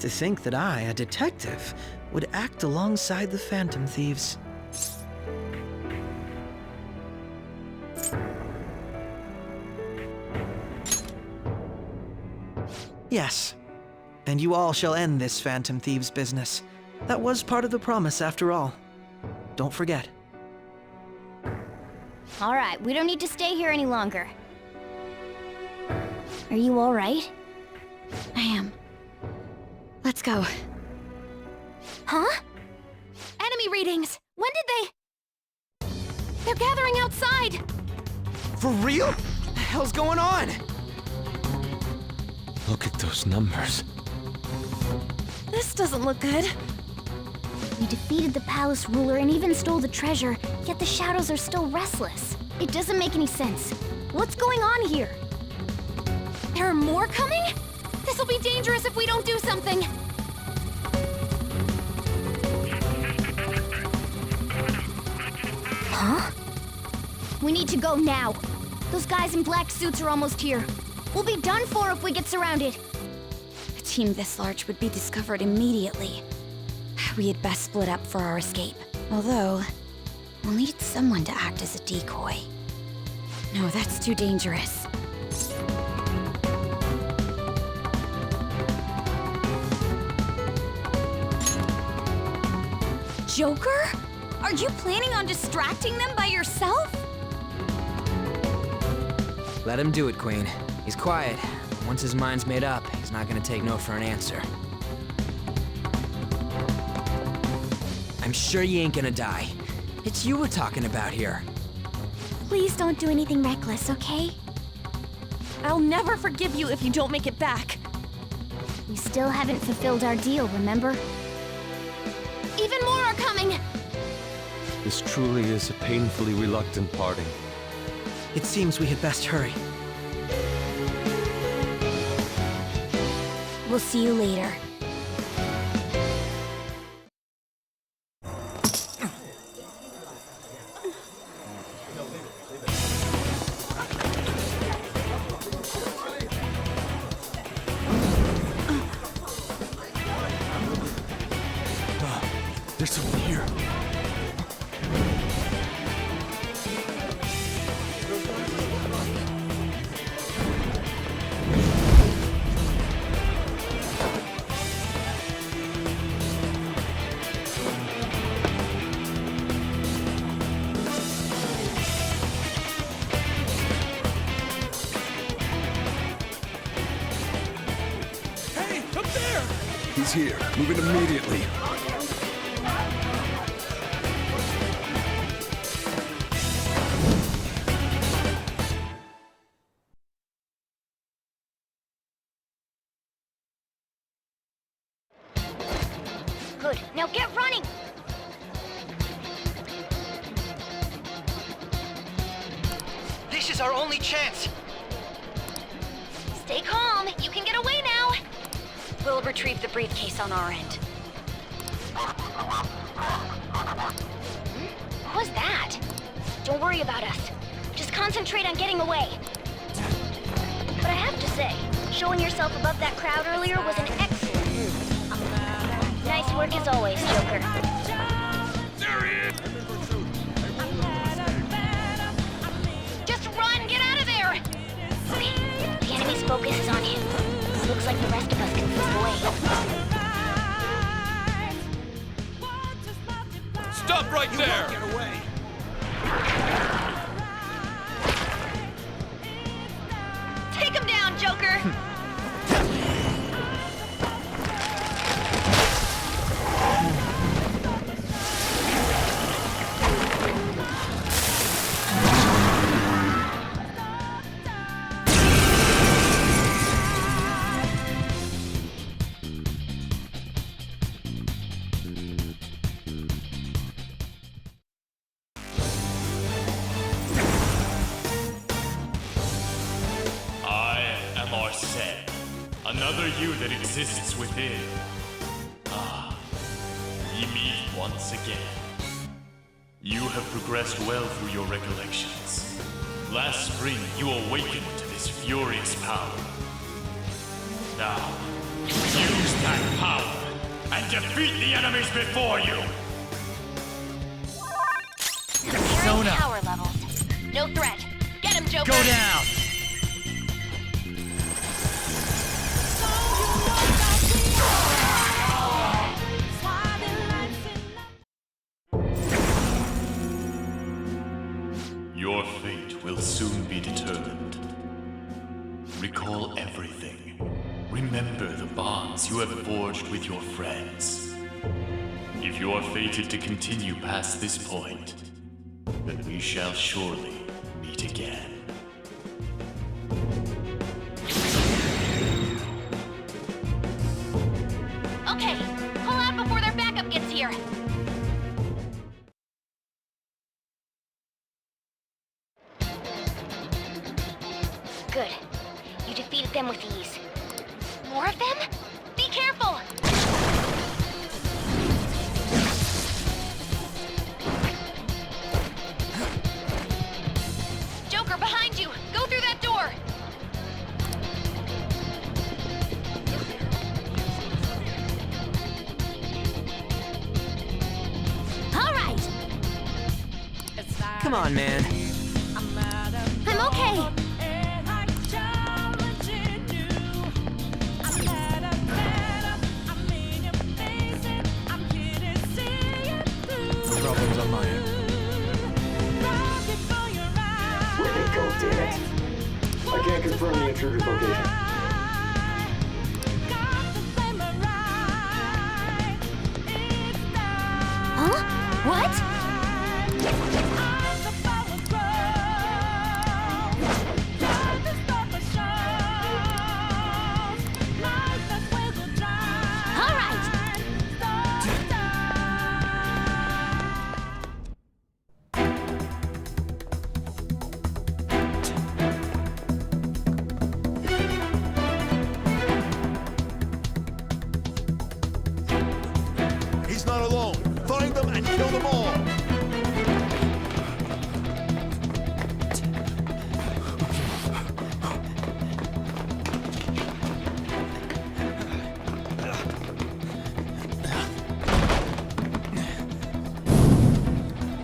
To think that I, a detective, would act alongside the Phantom Thieves. Yes, and you all shall end this Phantom Thieves business. That was part of the promise after all. Don't forget. All right, we don't need to stay here any longer. Are you all right? I am. Let's go. Huh? Enemy readings! When did they... They're gathering outside! For real? What the hell's going on? Look at those numbers. This doesn't look good. We defeated the palace ruler and even stole the treasure, yet the shadows are still restless. It doesn't make any sense. What's going on here? There are more coming? This'll be dangerous if we don't do something. Huh? We need to go now. Those guys in black suits are almost here. We'll be done for if we get surrounded. A team this large would be discovered immediately. We had best split up for our escape. Although, we'll need someone to act as a decoy. No, that's too dangerous. Joker? Are you planning on distracting them by yourself? Let him do it, Queen. He's quiet. Once his mind's made up, he's not gonna take no for an answer. I'm sure you ain't gonna die. It's you we're talking about here. Please don't do anything reckless, okay? I'll never forgive you if you don't make it back. We still haven't fulfilled our deal, remember? Even more are coming! This truly is a painfully reluctant parting. It seems we had best hurry. We'll see you later. There's someone here. Hey, up there! He's here. Moving immediately. Good. Now get running! This is our only chance! Stay calm. You can get away now. We'll retrieve the briefcase on our end. What was that? Don't worry about us. Just concentrate on getting away. But I have to say, showing yourself above that crowd earlier was an excellent move. Nice work as always, Joker. There he is! Just run! Get out of there! Okay, the enemy's focus is on him. Looks like the rest of us can move away. Stop right there! Get away. Take him down, Joker! Another you that exists within. Ah, ye meet once again. You have progressed well through your recollections. Last spring, you awakened to this furious power. Now, Use that power and defeat the enemies before you! Zona. Power levels. No threat. Get him, Joker. Go down. Your fate will soon be determined. Recall everything. Remember the bonds you have forged with your friends. If you are fated to continue past this point, then we shall surely meet again. Okay, pull out before their backup gets here. Good. You defeated them with ease. More of them? Be careful! Joker, behind you! Go through that door! All right. Come on, man. I'm okay. Problems on my end. Where'd they go, damn it? I can't confirm the intruder's location. Huh? What? All right. He's not alone. Find them and kill them all.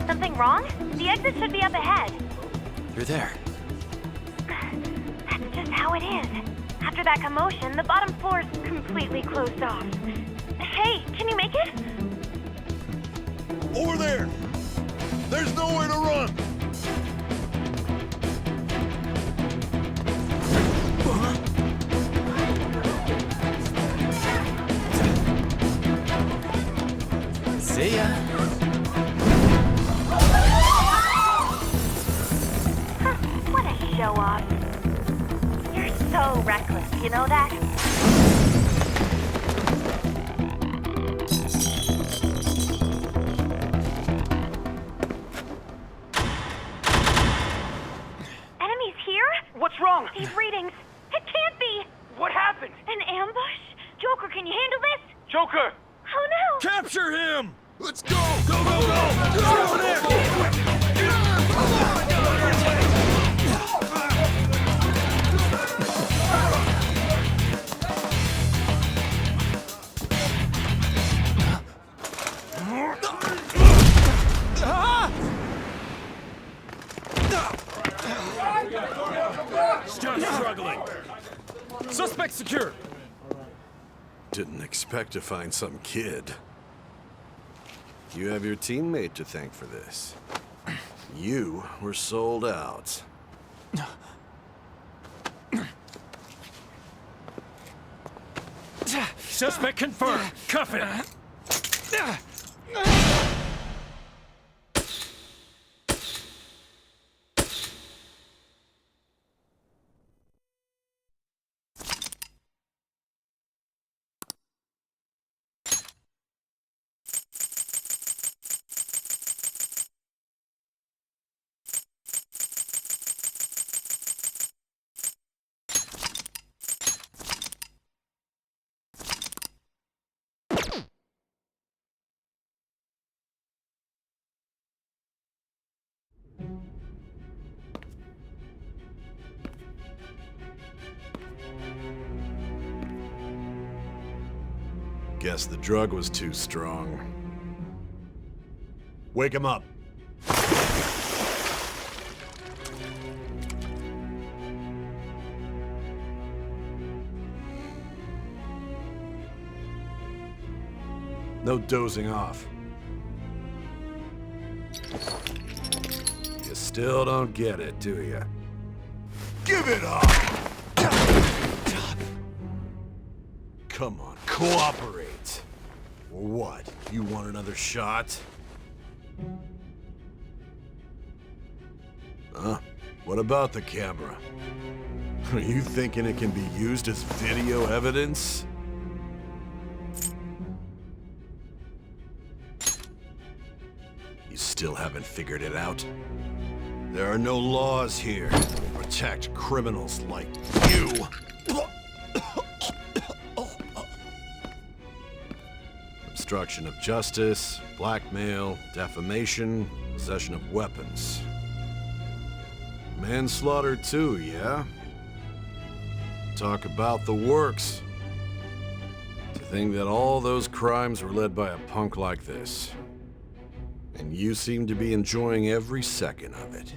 Something wrong? The exit should be up ahead. You're there. That's just how it is. After that commotion, the bottom floor is completely closed off. Hey, can you make it? Over there. There's nowhere to run. See ya. What a show off. You're so reckless, you know that? Enemies here? What's wrong? These readings. It can't be. What happened? An ambush? Joker, can you handle this? Joker! Oh no! Capture him! Let's go! Go, go, go! Get over there! Still struggling. Suspect secure. Didn't expect to find some kid. You have your teammate to thank for this. You were sold out. Suspect confirmed. Cuff it. Guess the drug was too strong. Wake him up. No dozing off. You still don't get it, do you? Give it up! Come on, cooperate. Or what? You want another shot? Huh? What about the camera? Are you thinking it can be used as video evidence? You still haven't figured it out? There are no laws here that will protect criminals like you. Obstruction of justice, blackmail, defamation, possession of weapons. Manslaughter too, yeah? Talk about the works. To think that all those crimes were led by a punk like this. And you seem to be enjoying every second of it.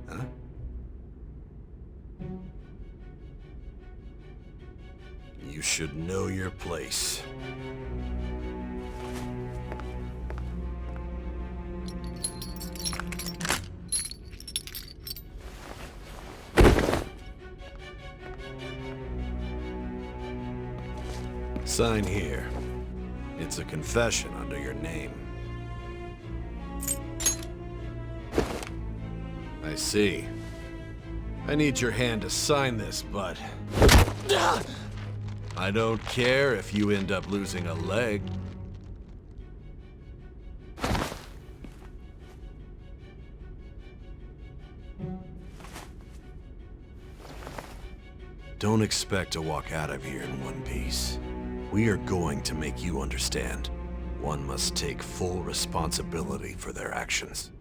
Huh? You should know your place. Sign here. It's a confession under your name. I see. I need your hand to sign this, but I don't care if you end up losing a leg. Don't expect to walk out of here in one piece. We are going to make you understand. One must take full responsibility for their actions.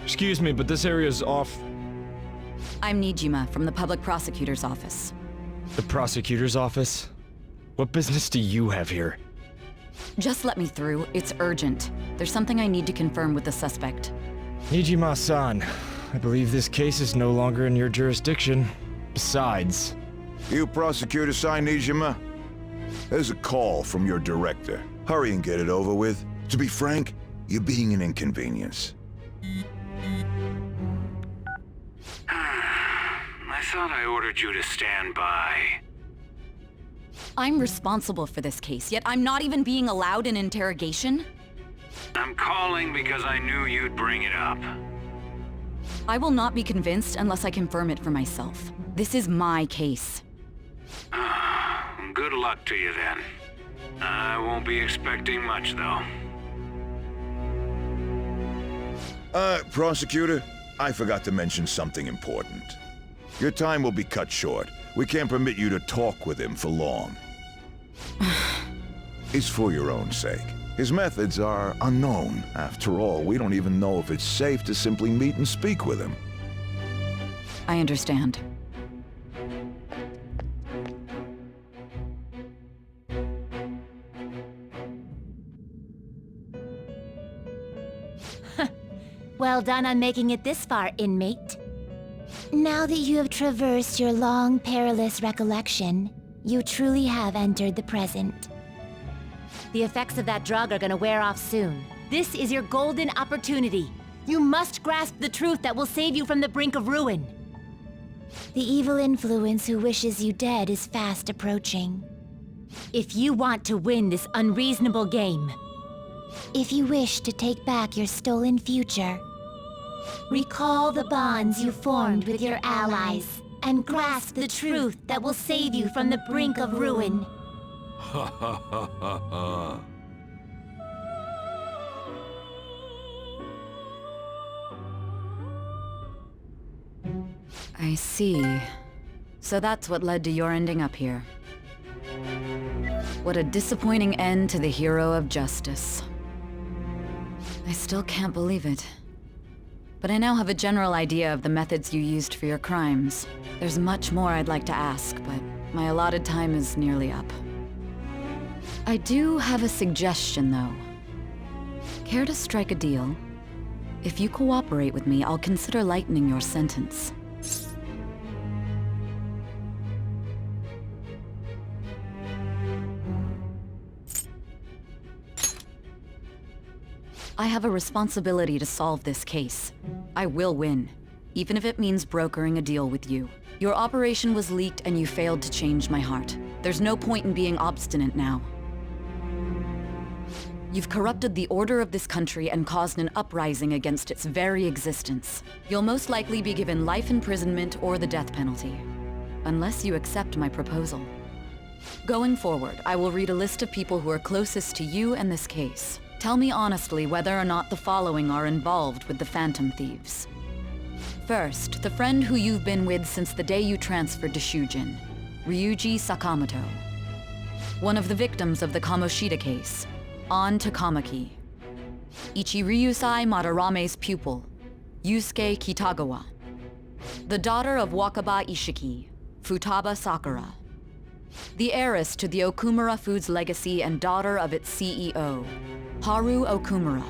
Excuse me, but this area's off. I'm Niijima from the public prosecutor's office. The prosecutor's office? What business do you have here? Just let me through. It's urgent. There's something I need to confirm with the suspect. Niijima-san, I believe this case is no longer in your jurisdiction. Besides... You prosecutor Sae Niijima? There's a call from your director. Hurry and get it over with. To be frank, you're being an inconvenience. I thought I ordered you to stand by. I'm responsible for this case, yet I'm not even being allowed an interrogation? I'm calling because I knew you'd bring it up. I will not be convinced unless I confirm it for myself. This is my case. Good luck to you then. I won't be expecting much, though. Prosecutor, I forgot to mention something important. Your time will be cut short. We can't permit you to talk with him for long. It's for your own sake. His methods are unknown. After all, we don't even know if it's safe to simply meet and speak with him. I understand. Well done on making it this far, inmate. Now that you have traversed your long, perilous recollection, you truly have entered the present. The effects of that drug are gonna wear off soon. This is your golden opportunity. You must grasp the truth that will save you from the brink of ruin. The evil influence who wishes you dead is fast approaching. If you want to win this unreasonable game, if you wish to take back your stolen future, recall the bonds you formed with your allies and grasp the truth that will save you from the brink of ruin. Ha ha ha ha ha. I see. So that's what led to your ending up here. What a disappointing end to the hero of justice. I still can't believe it. But I now have a general idea of the methods you used for your crimes. There's much more I'd like to ask, but my allotted time is nearly up. I do have a suggestion, though. Care to strike a deal? If you cooperate with me, I'll consider lightening your sentence. I have a responsibility to solve this case. I will win, even if it means brokering a deal with you. Your operation was leaked and you failed to change my heart. There's no point in being obstinate now. You've corrupted the order of this country and caused an uprising against its very existence. You'll most likely be given life imprisonment or the death penalty, unless you accept my proposal. Going forward, I will read a list of people who are closest to you and this case. Tell me honestly whether or not the following are involved with the Phantom Thieves. First, the friend who you've been with since the day you transferred to Shujin, Ryuji Sakamoto. One of the victims of the Kamoshida case, An Takamaki. Ichiryusai Madarame's pupil, Yusuke Kitagawa. The daughter of Wakaba Ishiki, Futaba Sakura. The heiress to the Okumura Foods legacy and daughter of its CEO, Haru Okumura.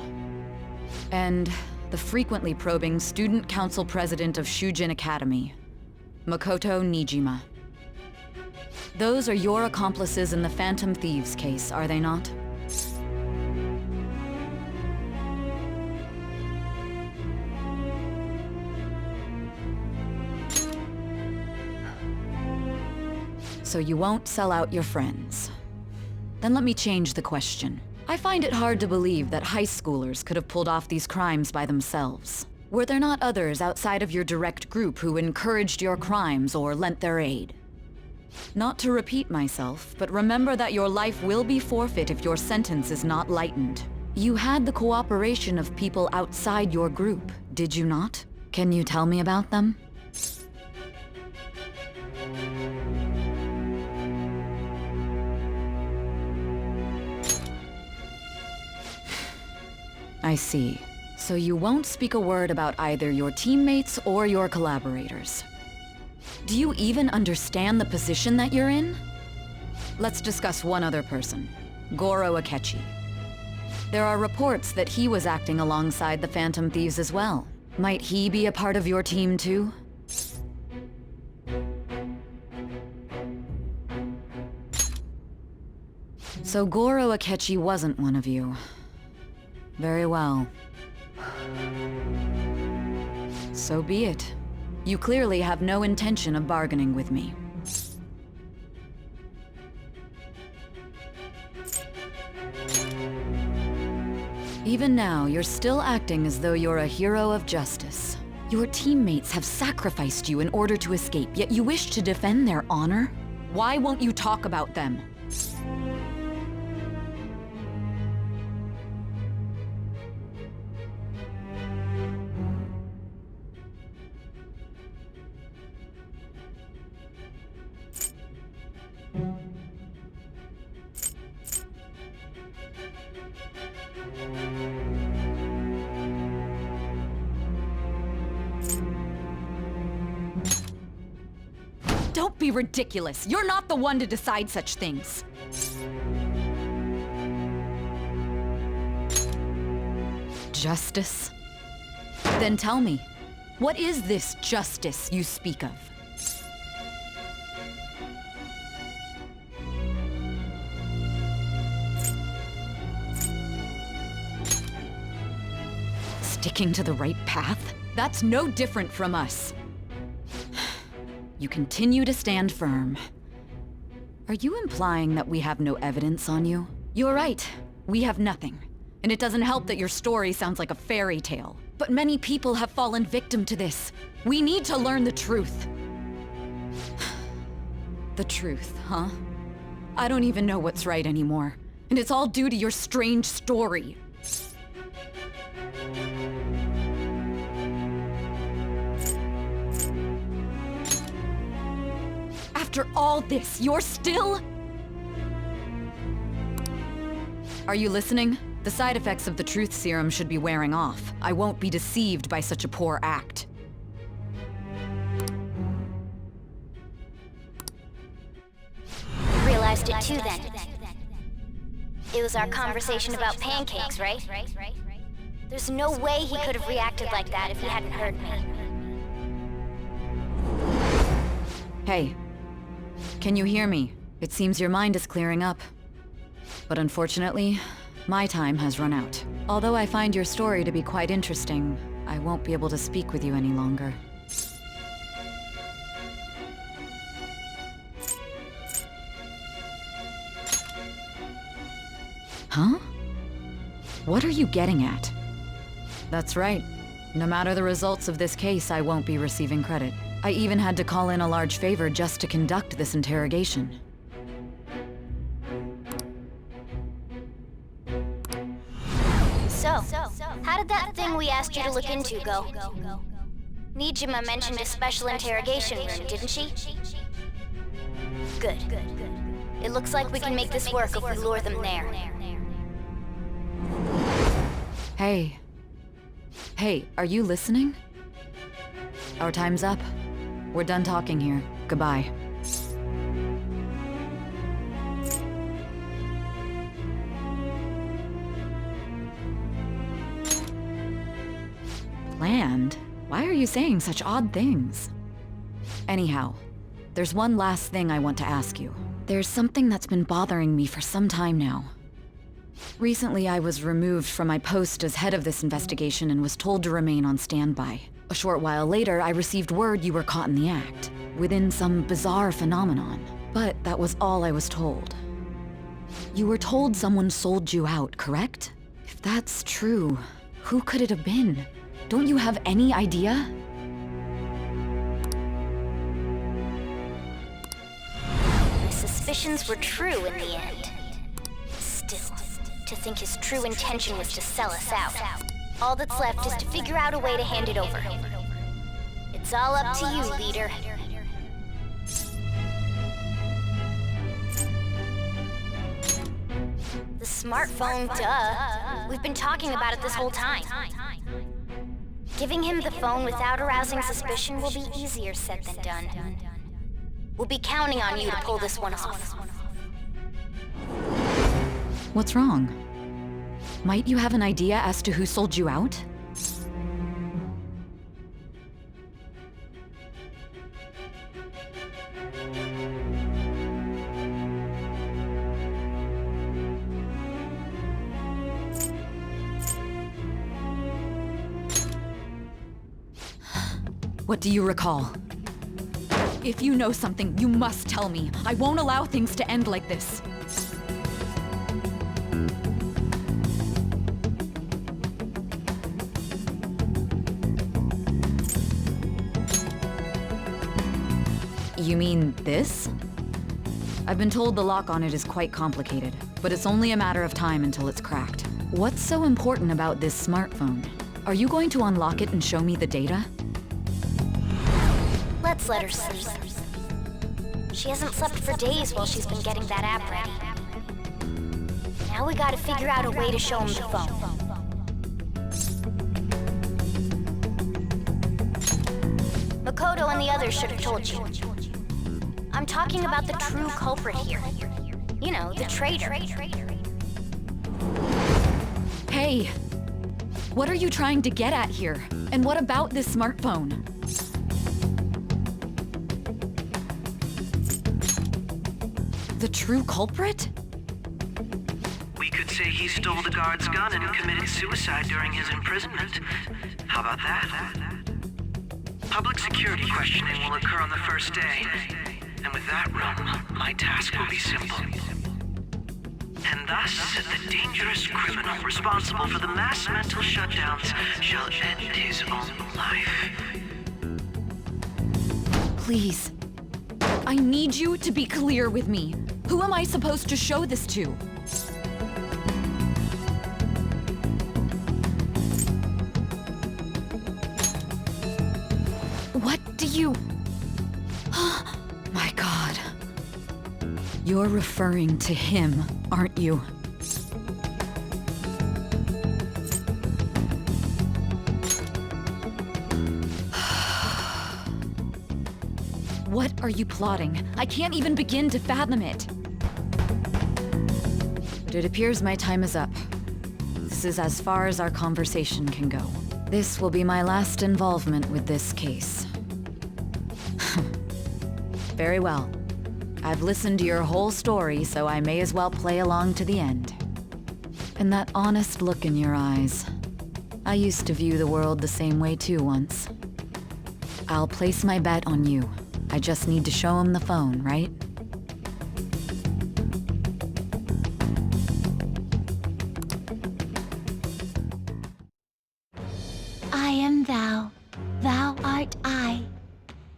And the frequently probing student council president of Shujin Academy, Makoto Niijima. Those are your accomplices in the Phantom Thieves case, are they not? So you won't sell out your friends. Then let me change the question. I find it hard to believe that high schoolers could have pulled off these crimes by themselves. Were there not others outside of your direct group who encouraged your crimes or lent their aid? Not to repeat myself, but remember that your life will be forfeit if your sentence is not lightened. You had the cooperation of people outside your group, did you not? Can you tell me about them? I see. So you won't speak a word about either your teammates or your collaborators. Do you even understand the position that you're in? Let's discuss one other person, Goro Akechi. There are reports that he was acting alongside the Phantom Thieves as well. Might he be a part of your team too? So Goro Akechi wasn't one of you. Very well. So be it. You clearly have no intention of bargaining with me. Even now, you're still acting as though you're a hero of justice. Your teammates have sacrificed you in order to escape, yet you wish to defend their honor? Why won't you talk about them? Don't be ridiculous. You're not the one to decide such things. Justice? Then tell me, what is this justice you speak of? Sticking to the right path? That's no different from us. You continue to stand firm. Are you implying that we have no evidence on you? You're right. We have nothing. And it doesn't help that your story sounds like a fairy tale. But many people have fallen victim to this. We need to learn the truth. The truth, huh? I don't even know what's right anymore. And it's all due to your strange story. After all this, you're still... Are you listening? The side effects of the truth serum should be wearing off. I won't be deceived by such a poor act. Realized it too then. It was our conversation about pancakes, right? There's no way he could have reacted like that if he hadn't heard me. Hey, can you hear me? It seems your mind is clearing up. But unfortunately, my time has run out. Although I find your story to be quite interesting, I won't be able to speak with you any longer. Huh? What are you getting at? That's right. No matter the results of this case, I won't be receiving credit. I even had to call in a large favor just to conduct this interrogation. So, how did that thing we asked you to look into go? Niijima mentioned a special interrogation room, didn't she? Good. It looks like we can make this work if we lure them there. Hey. Hey, are you listening? Our time's up. We're done talking here. Goodbye. Planned? Why are you saying such odd things? Anyhow, there's one last thing I want to ask you. There's something that's been bothering me for some time now. Recently, I was removed from my post as head of this investigation and was told to remain on standby. A short while later, I received word you were caught in the act, within some bizarre phenomenon. But that was all I was told. You were told someone sold you out, correct? If that's true, who could it have been? Don't you have any idea? My suspicions were true in the end. Still, to think his true intention was to sell us out. All that's left is to figure out a way to hand it over. It's all up to you, leader. The smartphone, duh. We've been talking about it this whole time. Giving him the phone without arousing suspicion will be easier said than done. We'll be counting on you to pull this one off. What's wrong? Might you have an idea as to who sold you out? What do you recall? If you know something, you must tell me. I won't allow things to end like this. You mean this? I've been told the lock on it is quite complicated, but it's only a matter of time until it's cracked. What's so important about this smartphone? Are you going to unlock it and show me the data? Let's let her sleep. She hasn't slept for days while she's been getting that app ready. Now we gotta figure out a way to show him the phone. Makoto and the others should have told you. I'm talking about the true culprit here. You know, the traitor. Hey! What are you trying to get at here? And what about this smartphone? The true culprit? We could say he stole the guard's gun and committed suicide during his imprisonment. How about that? Public security questioning will occur on the first day. And with that room, my task will be simple. And thus, the dangerous criminal responsible for the mass mental shutdowns shall end his own life. Please. I need you to be clear with me. Who am I supposed to show this to? What do you... My God. You're referring to him, aren't you? What are you plotting? I can't even begin to fathom it. But it appears my time is up. This is as far as our conversation can go. This will be my last involvement with this case. Very well. I've listened to your whole story, so I may as well play along to the end. And that honest look in your eyes. I used to view the world the same way too once. I'll place my bet on you. I just need to show him the phone, right? I am thou, thou art I.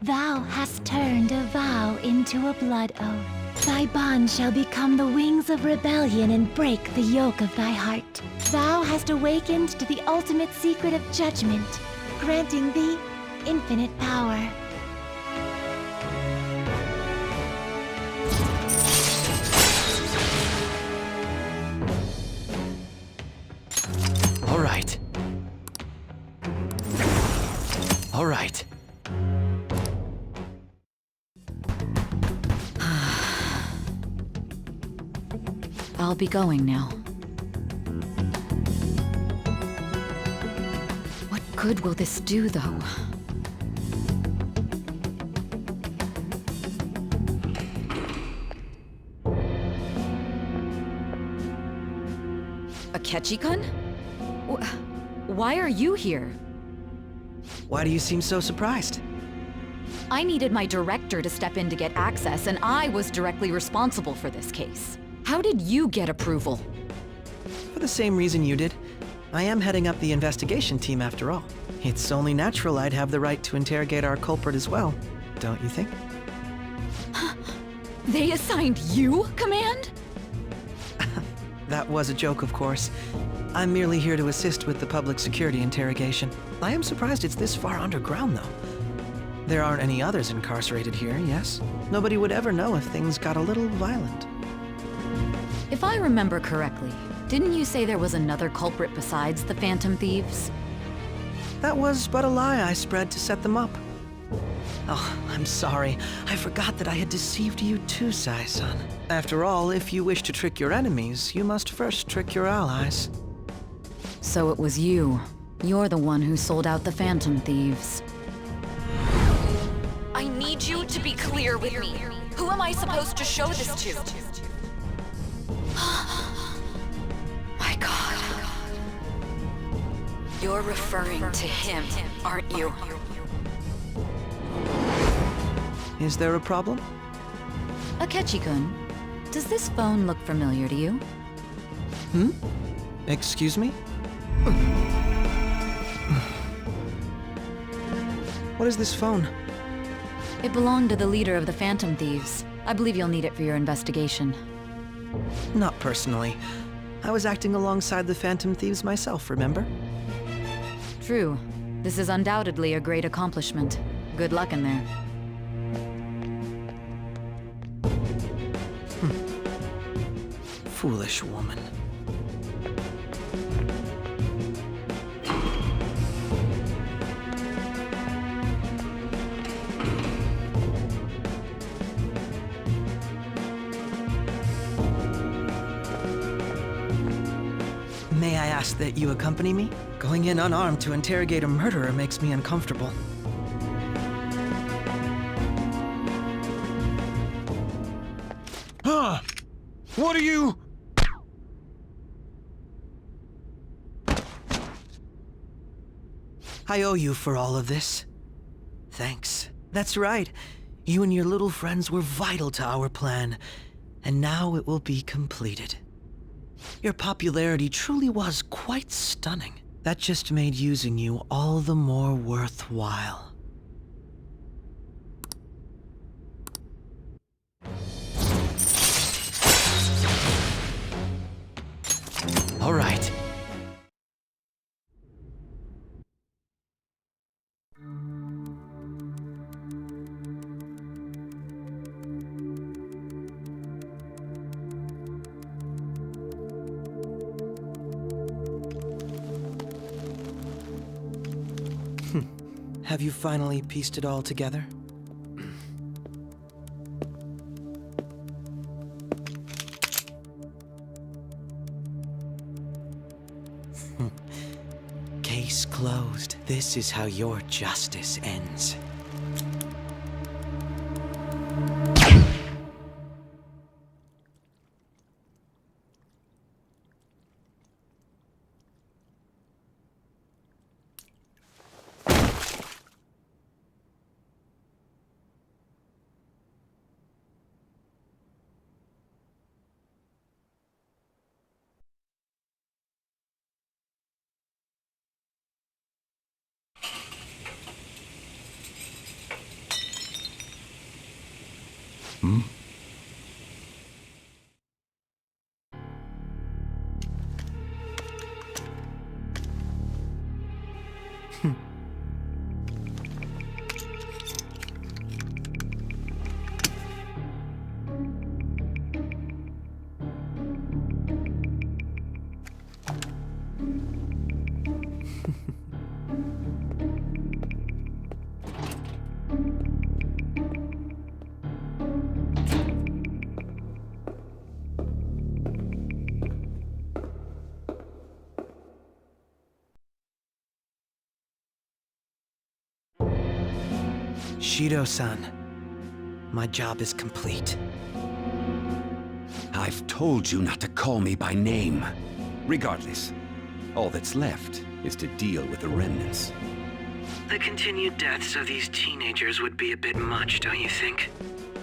Thou hast turned a vow into a blood oath. Thy bond shall become the wings of rebellion and break the yoke of thy heart. Thou hast awakened to the ultimate secret of judgment, granting thee infinite power. All right. All right. I'll be going now. What good will this do, though? Akechi-kun? Why are you here? Why do you seem so surprised? I needed my director to step in to get access, and I was directly responsible for this case. How did you get approval? For the same reason you did. I am heading up the investigation team after all. It's only natural I'd have the right to interrogate our culprit as well, don't you think? They assigned you command? That was a joke, of course. I'm merely here to assist with the public security interrogation. I am surprised it's this far underground, though. There aren't any others incarcerated here, yes? Nobody would ever know if things got a little violent. If I remember correctly, didn't you say there was another culprit besides the Phantom Thieves? That was but a lie I spread to set them up. Oh, I'm sorry. I forgot that I had deceived you too, Sae-san. After all, if you wish to trick your enemies, you must first trick your allies. So it was you. You're the one who sold out the Phantom Thieves. I need you to be clear with me. Who am I supposed to show this to? My God. You're referring to him, aren't you? Is there a problem? Akechi-kun, does this phone look familiar to you? Excuse me? What is this phone? It belonged to the leader of the Phantom Thieves. I believe you'll need it for your investigation. Not personally. I was acting alongside the Phantom Thieves myself, remember? True. This is undoubtedly a great accomplishment. Good luck in there. Foolish woman. May I ask that you accompany me? Going in unarmed to interrogate a murderer makes me uncomfortable. Huh? What are you... I owe you for all of this. Thanks. That's right. You and your little friends were vital to our plan, and now it will be completed. Your popularity truly was quite stunning. That just made using you all the more worthwhile. Have you finally pieced it all together? Case closed. This is how your justice ends. Shido-san, my job is complete. I've told you not to call me by name. Regardless, all that's left is to deal with the remnants. The continued deaths of these teenagers would be a bit much, don't you think?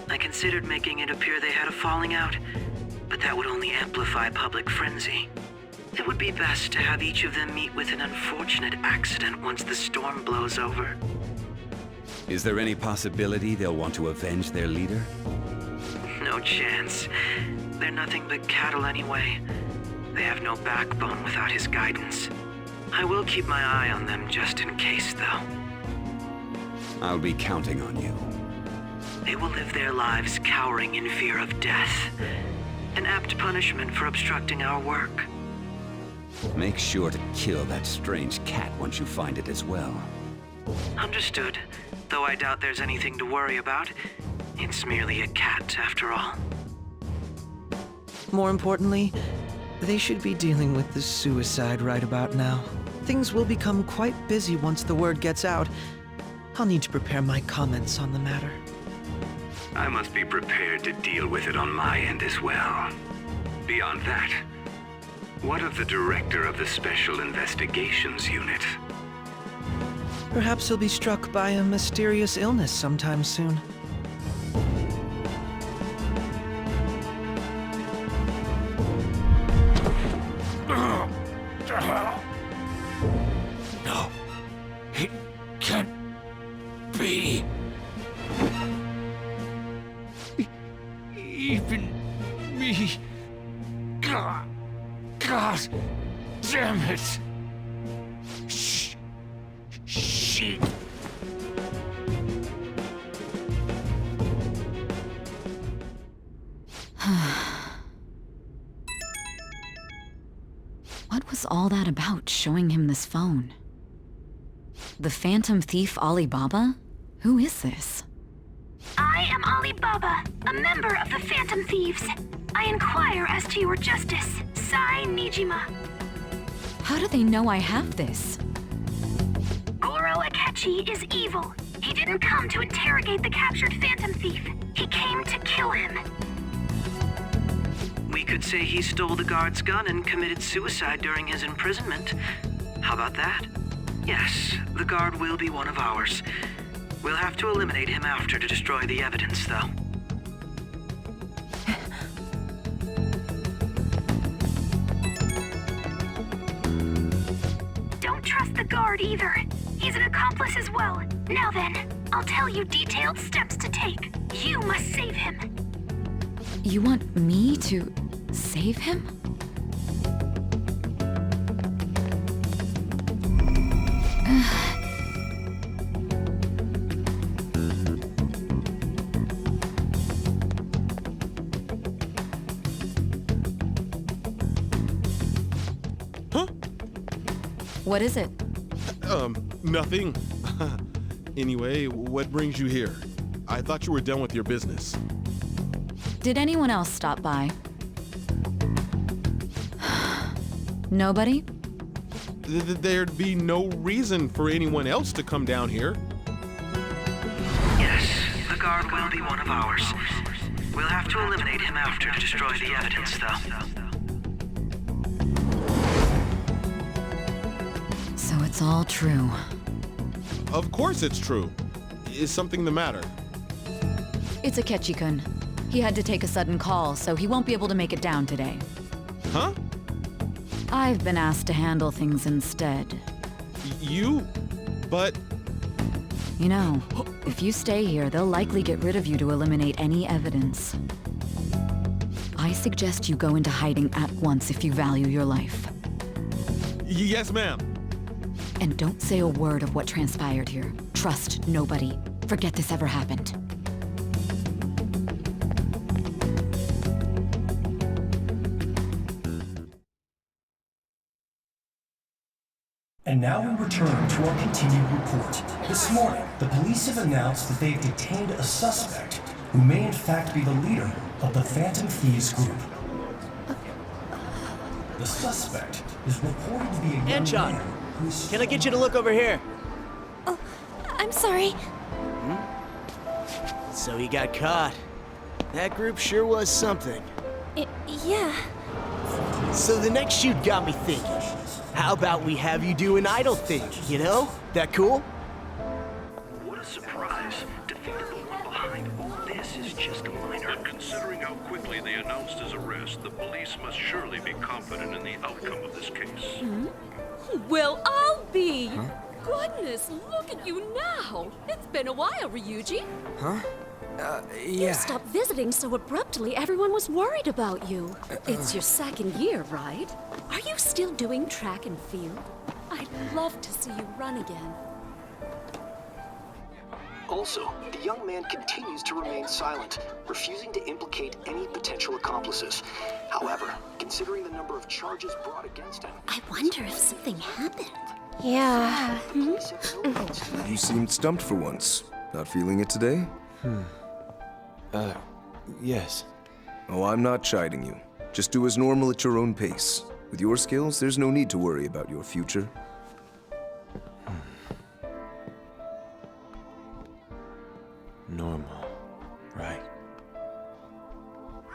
I considered making it appear they had a falling out, but that would only amplify public frenzy. It would be best to have each of them meet with an unfortunate accident once the storm blows over. Is there any possibility they'll want to avenge their leader? No chance. They're nothing but cattle anyway. They have no backbone without his guidance. I will keep my eye on them just in case, though. I'll be counting on you. They will live their lives cowering in fear of death. An apt punishment for obstructing our work. Make sure to kill that strange cat once you find it as well. Understood. Though I doubt there's anything to worry about. It's merely a cat, after all. More importantly, they should be dealing with the suicide right about now. Things will become quite busy once the word gets out. I'll need to prepare my comments on the matter. I must be prepared to deal with it on my end as well. Beyond that, what of the director of the Special Investigations Unit? Perhaps he'll be struck by a mysterious illness sometime soon. No, it can't be. Even me. God damn it. Shit. What was all that about, showing him this phone? The Phantom Thief Alibaba? Who is this? I am Alibaba, a member of the Phantom Thieves. I inquire as to your justice, Sae Niijima. How do they know I have this? Goro Akechi is evil. He didn't come to interrogate the captured Phantom Thief. He came to kill him. We could say he stole the guard's gun and committed suicide during his imprisonment. How about that? Yes, the guard will be one of ours. We'll have to eliminate him after to destroy the evidence, though. Don't trust the guard either. He's an accomplice as well. Now then, I'll tell you detailed steps to take. You must save him. You want me to save him? Huh? What is it? Nothing. Anyway, what brings you here? I thought you were done with your business. Did anyone else stop by? Nobody? There'd be no reason for anyone else to come down here. Yes, the guard will be one of ours. We'll have to eliminate him after to destroy the evidence, though. So it's all true. Of course it's true. Is something the matter? It's Akechi-kun. He had to take a sudden call, so he won't be able to make it down today. Huh? I've been asked to handle things instead. You? But... You know, if you stay here, they'll likely get rid of you to eliminate any evidence. I suggest you go into hiding at once if you value your life. Yes, ma'am. And don't say a word of what transpired here. Trust nobody. Forget this ever happened. And now we return to our continued report. This morning, the police have announced that they've detained a suspect who may in fact be the leader of the Phantom Thieves group. The suspect is reported to be a young Anchon, man who's... can I get you to look over here? Oh, I'm sorry. So he got caught. That group sure was something. Yeah. So the next shoot got me thinking. How about we have you do an idle thing, you know? That cool? What a surprise. Defeating the one behind all this is just a minor. But considering how quickly they announced his arrest, the police must surely be confident in the outcome of this case. Well, I'll be. Goodness, look at you now. It's been a while, Ryuji. Huh? You stopped visiting so abruptly, everyone was worried about you. It's your second year, right? Are you still doing track and field? I'd love to see you run again. Also, the young man continues to remain silent, refusing to implicate any potential accomplices. However, considering the number of charges brought against him... I wonder if something happened. Yeah. You seemed stumped for once. Not feeling it today? Yes. Oh, I'm not chiding you. Just do as normal at your own pace. With your skills, there's no need to worry about your future. Normal. Right.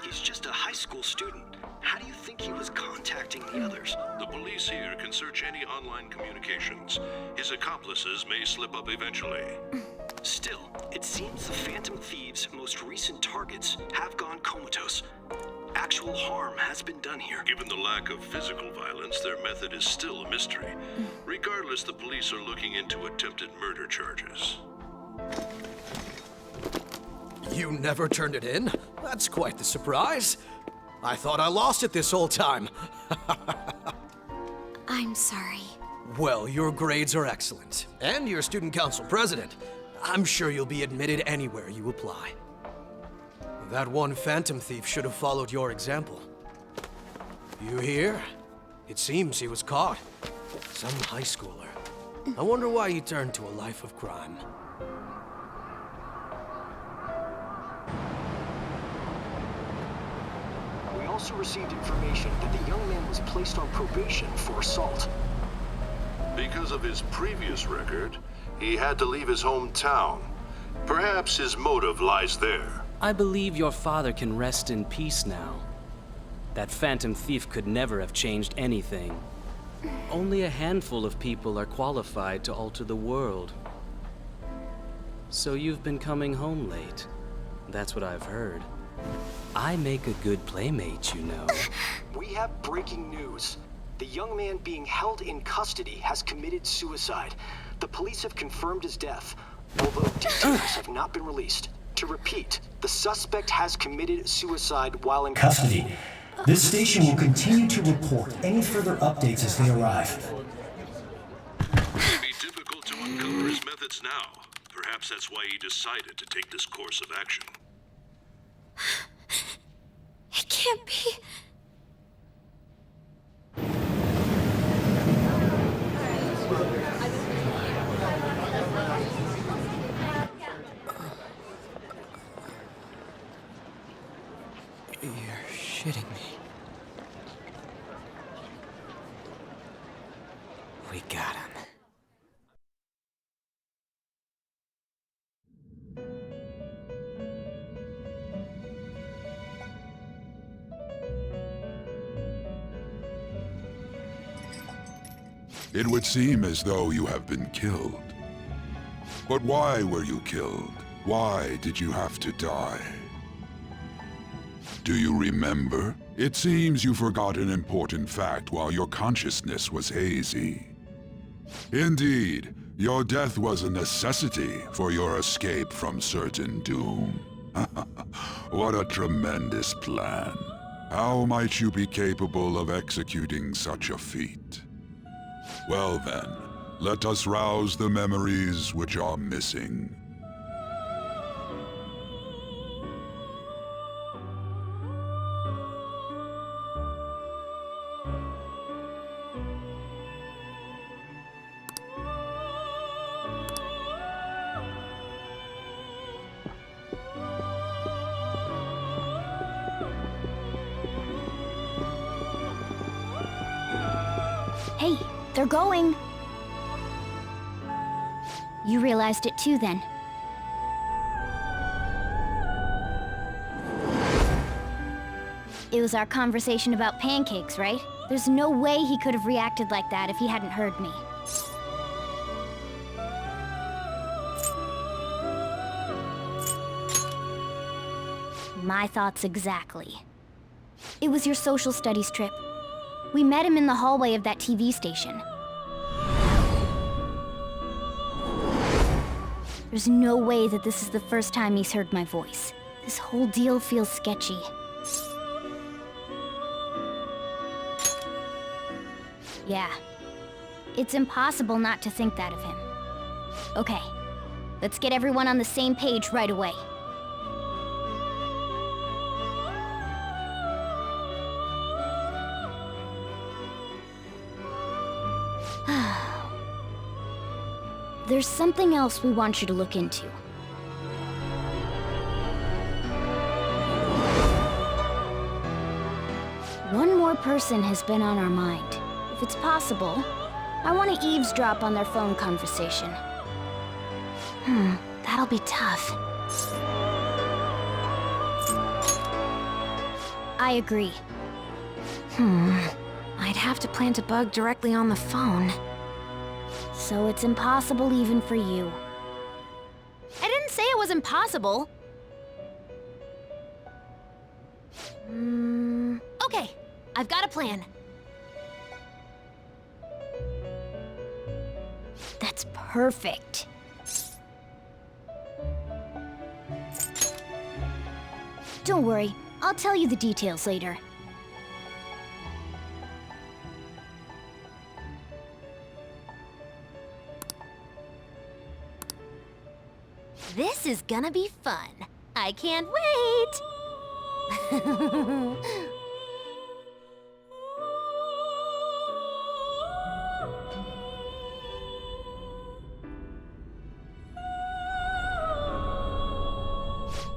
He's just a high school student. How do you think he was contacting the others? The police here can search any online communications. His accomplices may slip up eventually. Still, it seems the Phantom Thieves' most recent targets have gone comatose. Actual harm has been done here. Given the lack of physical violence, their method is still a mystery. Regardless, the police are looking into attempted murder charges. You never turned it in? That's quite the surprise. I thought I lost it this whole time. I'm sorry. Well, your grades are excellent. And you're student council president. I'm sure you'll be admitted anywhere you apply. That one Phantom Thief should have followed your example. You hear? It seems he was caught. Some high schooler. I wonder why he turned to a life of crime. We also received information that the young man was placed on probation for assault. Because of his previous record, he had to leave his hometown. Perhaps his motive lies there. I believe your father can rest in peace now. That Phantom Thief could never have changed anything. Only a handful of people are qualified to alter the world. So you've been coming home late. That's what I've heard. I make a good playmate, you know. We have breaking news. The young man being held in custody has committed suicide. The police have confirmed his death, although details have not been released. To repeat, the suspect has committed suicide while in custody. This station will continue to report any further updates as they arrive. It may be difficult to uncover his methods now. Perhaps that's why he decided to take this course of action. It can't be. We got him. It would seem as though you have been killed. But why were you killed? Why did you have to die? Do you remember? It seems you forgot an important fact while your consciousness was hazy. Indeed, your death was a necessity for your escape from certain doom. What a tremendous plan. How might you be capable of executing such a feat? Well then, let us rouse the memories which are missing. Hey, they're going. You realized it too, then. It was our conversation about pancakes, right? There's no way he could have reacted like that if he hadn't heard me. My thoughts exactly. It was your social studies trip. We met him in the hallway of that TV station. There's no way that this is the first time he's heard my voice. This whole deal feels sketchy. Yeah. It's impossible not to think that of him. Okay. Let's get everyone on the same page right away. There's something else we want you to look into. One more person has been on our mind. If it's possible, I want to eavesdrop on their phone conversation. That'll be tough. I agree. I'd have to plant a bug directly on the phone. So it's impossible even for you. I didn't say it was impossible. Okay, I've got a plan. That's perfect. Don't worry, I'll tell you the details later. This is gonna be fun. I can't wait!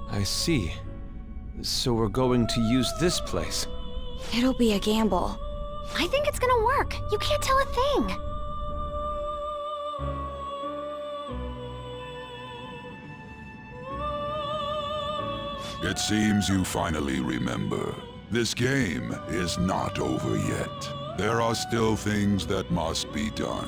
I see. So we're going to use this place. It'll be a gamble. I think it's gonna work. You can't tell a thing. It seems you finally remember. This game is not over yet. There are still things that must be done.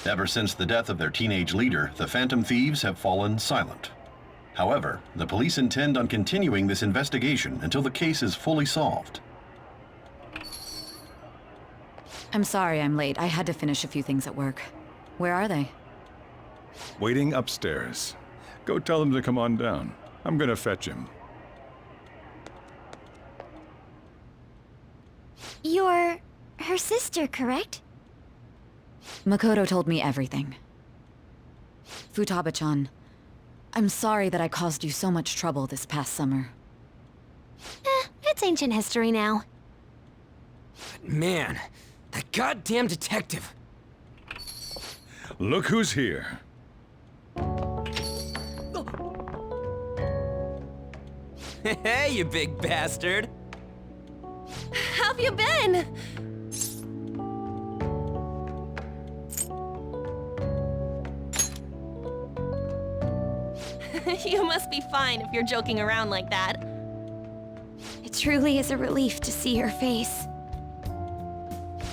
Ever since the death of their teenage leader, the Phantom Thieves have fallen silent. However, the police intend on continuing this investigation until the case is fully solved. I'm sorry I'm late. I had to finish a few things at work. Where are they? Waiting upstairs. Go tell them to come on down. I'm gonna fetch him. You're her sister, correct? Makoto told me everything. Futaba-chan, I'm sorry that I caused you so much trouble this past summer. It's ancient history now. Man, that goddamn detective. Look who's here. Hey, you big bastard. How have you been? You must be fine if you're joking around like that. It truly is a relief to see your face.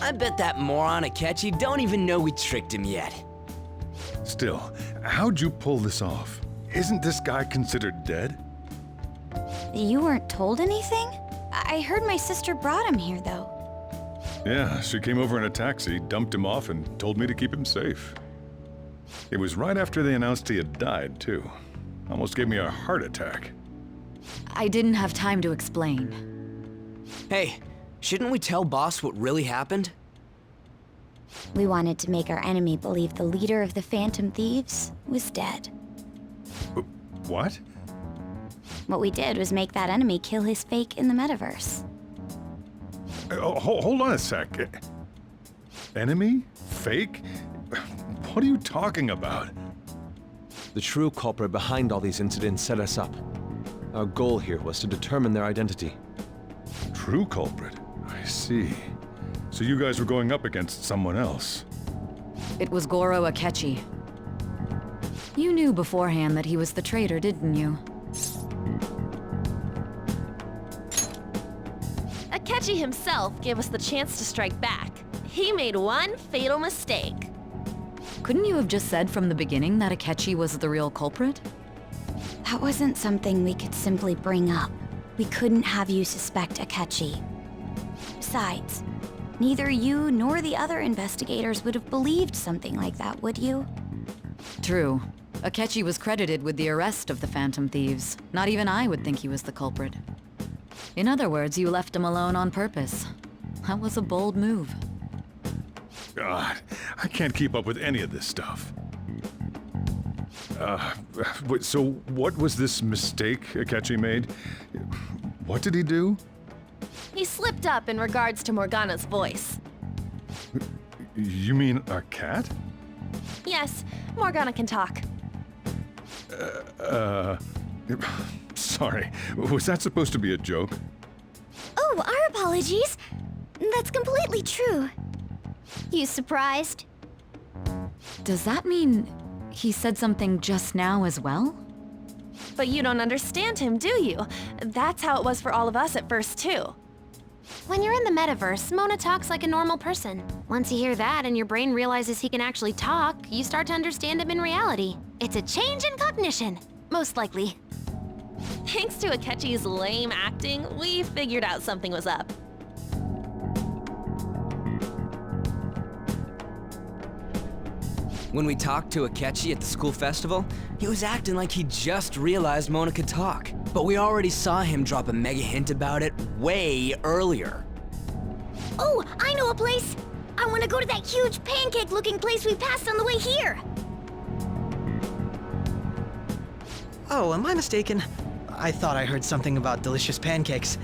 I bet that moron Akechi don't even know we tricked him yet. Still, how'd you pull this off? Isn't this guy considered dead? You weren't told anything? I heard my sister brought him here, though. Yeah, she came over in a taxi, dumped him off, and told me to keep him safe. It was right after they announced he had died, too. Almost gave me a heart attack. I didn't have time to explain. Hey, shouldn't we tell boss what really happened? We wanted to make our enemy believe the leader of the Phantom Thieves was dead. What? What we did was make that enemy kill his fake in the metaverse. Hold on a sec. Enemy? Fake? What are you talking about? The true culprit behind all these incidents set us up. Our goal here was to determine their identity. True culprit? I see. So you guys were going up against someone else. It was Goro Akechi. You knew beforehand that he was the traitor, didn't you? Akechi himself gave us the chance to strike back. He made one fatal mistake. Couldn't you have just said from the beginning that Akechi was the real culprit? That wasn't something we could simply bring up. We couldn't have you suspect Akechi. Besides, neither you nor the other investigators would have believed something like that, would you? True. Akechi was credited with the arrest of the Phantom Thieves. Not even I would think he was the culprit. In other words, you left him alone on purpose. That was a bold move. God, I can't keep up with any of this stuff. So what was this mistake Akechi made? What did he do? He slipped up in regards to Morgana's voice. You mean a cat? Yes, Morgana can talk. Sorry, was that supposed to be a joke? Oh, our apologies. That's completely true. You surprised? Does that mean he said something just now as well? But you don't understand him, do you? That's how it was for all of us at first, too. When you're in the metaverse, Mona talks like a normal person. Once you hear that and your brain realizes he can actually talk, you start to understand him in reality. It's a change in cognition, most likely. Thanks to Akechi's lame acting, we figured out something was up. When we talked to Akechi at the school festival, he was acting like he just realized Mona could talk. But we already saw him drop a mega hint about it way earlier. Oh, I know a place! I want to go to that huge pancake-looking place we passed on the way here! Oh, am I mistaken? I thought I heard something about delicious pancakes.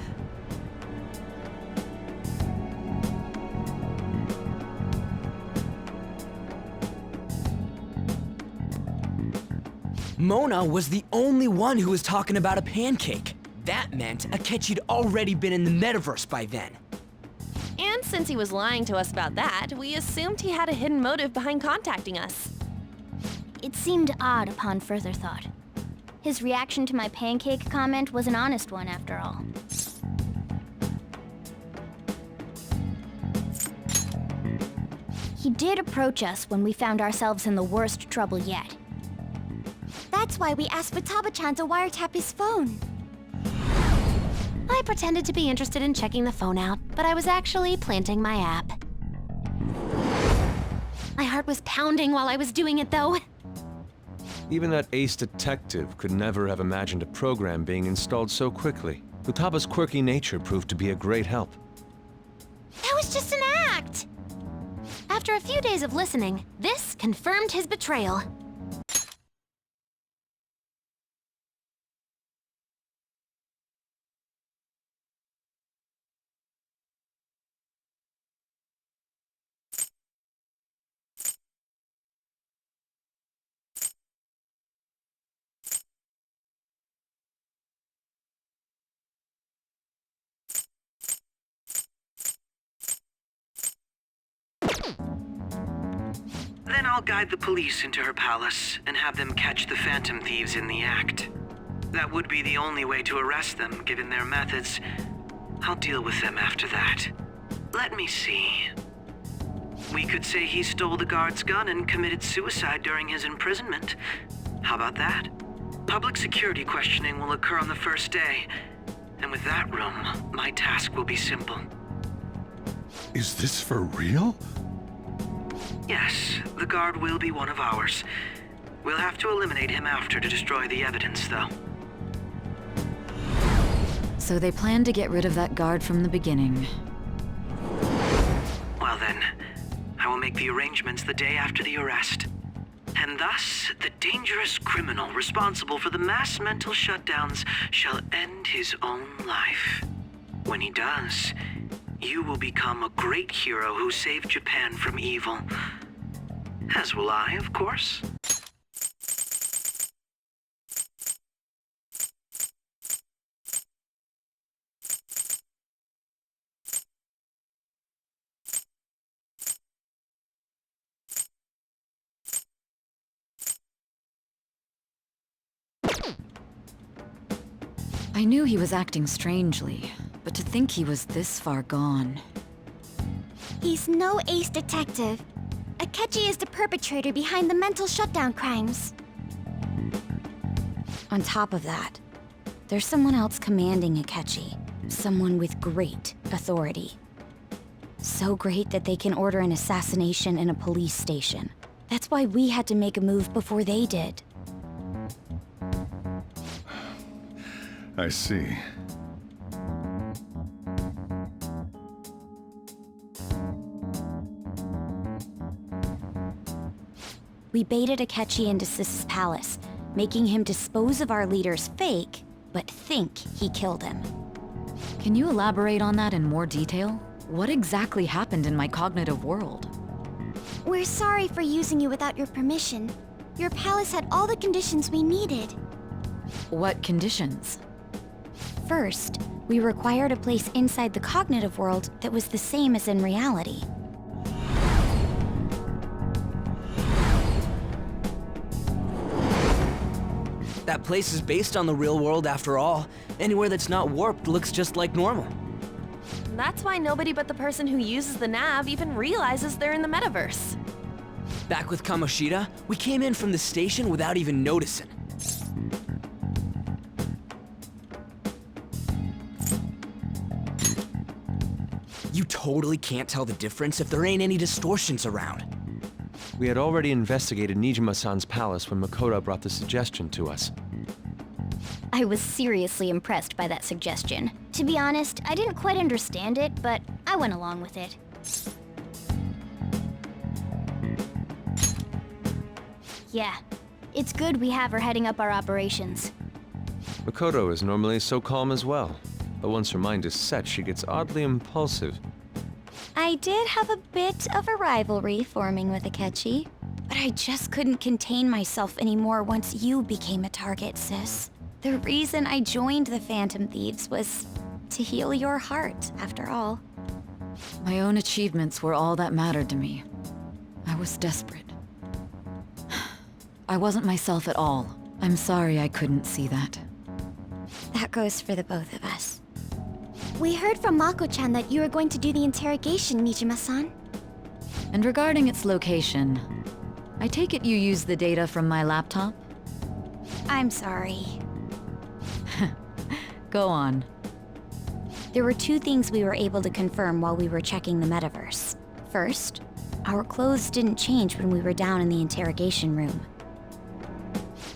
Mona was the only one who was talking about a pancake. That meant Akechi'd already been in the metaverse by then. And since he was lying to us about that, we assumed he had a hidden motive behind contacting us. It seemed odd upon further thought. His reaction to my pancake comment was an honest one, after all. He did approach us when we found ourselves in the worst trouble yet. That's why we asked Futaba-chan to wiretap his phone. I pretended to be interested in checking the phone out, but I was actually planting my app. My heart was pounding while I was doing it, though. Even that ace detective could never have imagined a program being installed so quickly. Futaba's quirky nature proved to be a great help. That was just an act! After a few days of listening, this confirmed his betrayal. Then I'll guide the police into her palace and have them catch the Phantom Thieves in the act. That would be the only way to arrest them, given their methods. I'll deal with them after that. Let me see. We could say he stole the guard's gun and committed suicide during his imprisonment. How about that? Public security questioning will occur on the first day. And with that room, my task will be simple. Is this for real? Yes, the guard will be one of ours. We'll have to eliminate him after to destroy the evidence, though. So they planned to get rid of that guard from the beginning. Well then, I will make the arrangements the day after the arrest. And thus, the dangerous criminal responsible for the mass mental shutdowns shall end his own life. When he does, you will become a great hero who saved Japan from evil. As will I, of course. I knew he was acting strangely, but to think he was this far gone. He's no ace detective. Akechi is the perpetrator behind the mental shutdown crimes. On top of that, there's someone else commanding Akechi. Someone with great authority. So great that they can order an assassination in a police station. That's why we had to make a move before they did. I see. We baited Akechi into Sis's palace, making him dispose of our leader's fake, but think he killed him. Can you elaborate on that in more detail? What exactly happened in my cognitive world? We're sorry for using you without your permission. Your palace had all the conditions we needed. What conditions? First, we required a place inside the cognitive world that was the same as in reality. That place is based on the real world after all. Anywhere that's not warped looks just like normal. That's why nobody but the person who uses the nav even realizes they're in the metaverse. Back with Kamoshida, we came in from the station without even noticing. You totally can't tell the difference if there ain't any distortions around. We had already investigated Niijima-san's palace when Makoto brought the suggestion to us. I was seriously impressed by that suggestion. To be honest, I didn't quite understand it, but I went along with it. Yeah, it's good we have her heading up our operations. Makoto is normally so calm as well, but once her mind is set, she gets oddly impulsive. I did have a bit of a rivalry forming with Akechi, but I just couldn't contain myself anymore once you became a target, sis. The reason I joined the Phantom Thieves was to heal your heart, after all. My own achievements were all that mattered to me. I was desperate. I wasn't myself at all. I'm sorry I couldn't see that. That goes for the both of us. We heard from Mako-chan that you were going to do the interrogation, Niijima-san. And regarding its location, I take it you used the data from my laptop? I'm sorry. Go on. There were two things we were able to confirm while we were checking the metaverse. First, our clothes didn't change when we were down in the interrogation room.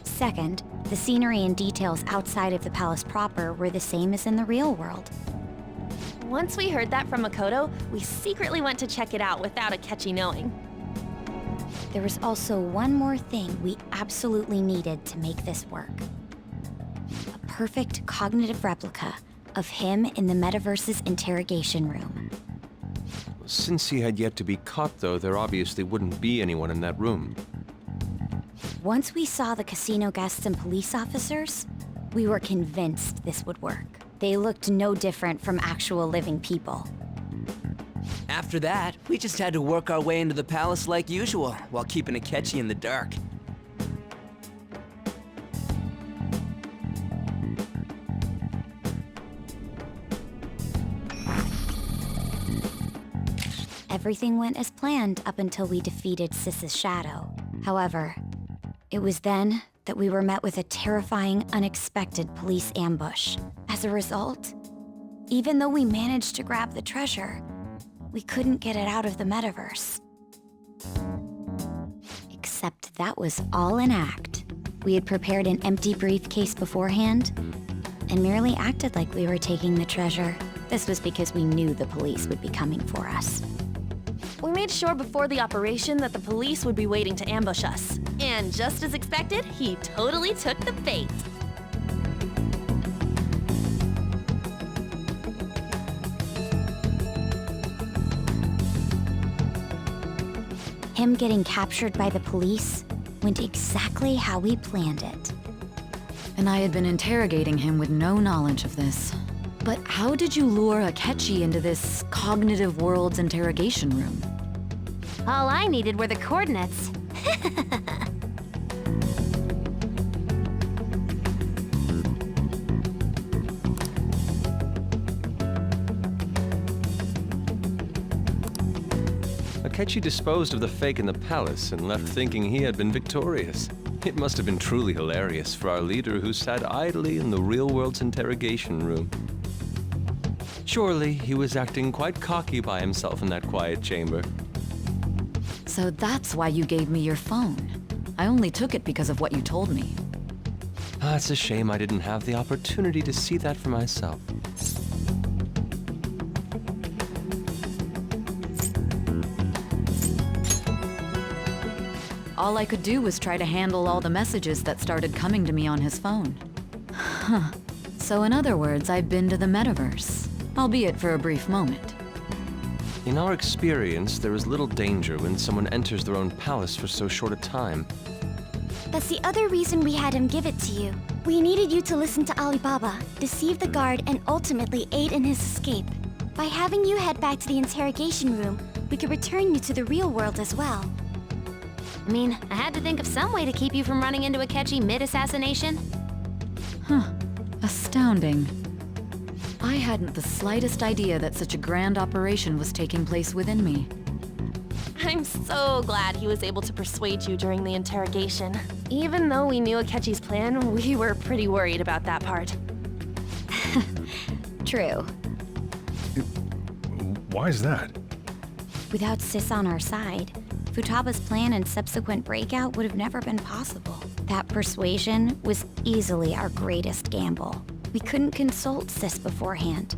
Second, the scenery and details outside of the palace proper were the same as in the real world. Once we heard that from Makoto, we secretly went to check it out without Akechi knowing. There was also one more thing we absolutely needed to make this work. A perfect cognitive replica of him in the metaverse's interrogation room. Since he had yet to be caught, though, there obviously wouldn't be anyone in that room. Once we saw the casino guests and police officers, we were convinced this would work. They looked no different from actual living people. After that, we just had to work our way into the palace like usual, while keeping Akechi in the dark. Everything went as planned up until we defeated Sis's shadow. However, it was then that we were met with a terrifying, unexpected police ambush. As a result, even though we managed to grab the treasure, we couldn't get it out of the metaverse. Except that was all an act. We had prepared an empty briefcase beforehand and merely acted like we were taking the treasure. This was because we knew the police would be coming for us. We made sure before the operation that the police would be waiting to ambush us. And just as expected, he totally took the bait. Him getting captured by the police went exactly how we planned it. And I had been interrogating him with no knowledge of this. But how did you lure Akechi into this cognitive world's interrogation room? All I needed were the coordinates. Akechi disposed of the fake in the palace and left thinking he had been victorious. It must have been truly hilarious for our leader who sat idly in the real world's interrogation room. Surely he was acting quite cocky by himself in that quiet chamber. So that's why you gave me your phone. I only took it because of what you told me. It's a shame I didn't have the opportunity to see that for myself. All I could do was try to handle all the messages that started coming to me on his phone. Huh. So in other words, I've been to the metaverse, albeit for a brief moment. In our experience, there is little danger when someone enters their own palace for so short a time. That's the other reason we had him give it to you. We needed you to listen to Alibaba, deceive the guard, and ultimately aid in his escape. By having you head back to the interrogation room, we could return you to the real world as well. I mean, I had to think of some way to keep you from running into Akechi mid-assassination. Huh. Astounding. I hadn't the slightest idea that such a grand operation was taking place within me. I'm so glad he was able to persuade you during the interrogation. Even though we knew Akechi's plan, we were pretty worried about that part. True. Why is that? Without Sis on our side, Futaba's plan and subsequent breakout would have never been possible. That persuasion was easily our greatest gamble. We couldn't consult Sis beforehand.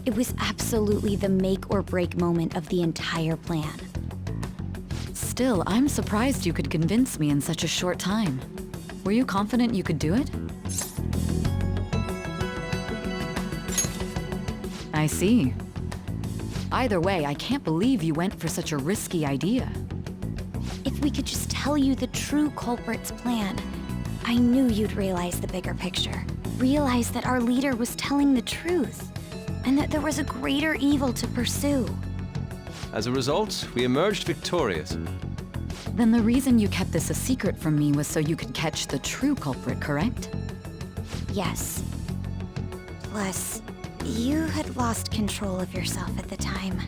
It was absolutely the make or break moment of the entire plan. Still, I'm surprised you could convince me in such a short time. Were you confident you could do it? I see. Either way, I can't believe you went for such a risky idea. If we could just tell you the true culprit's plan, I knew you'd realize the bigger picture. Realize that our leader was telling the truth, and that there was a greater evil to pursue. As a result, we emerged victorious. Then the reason you kept this a secret from me was so you could catch the true culprit, correct? Yes. Plus, you had lost control of yourself at the time.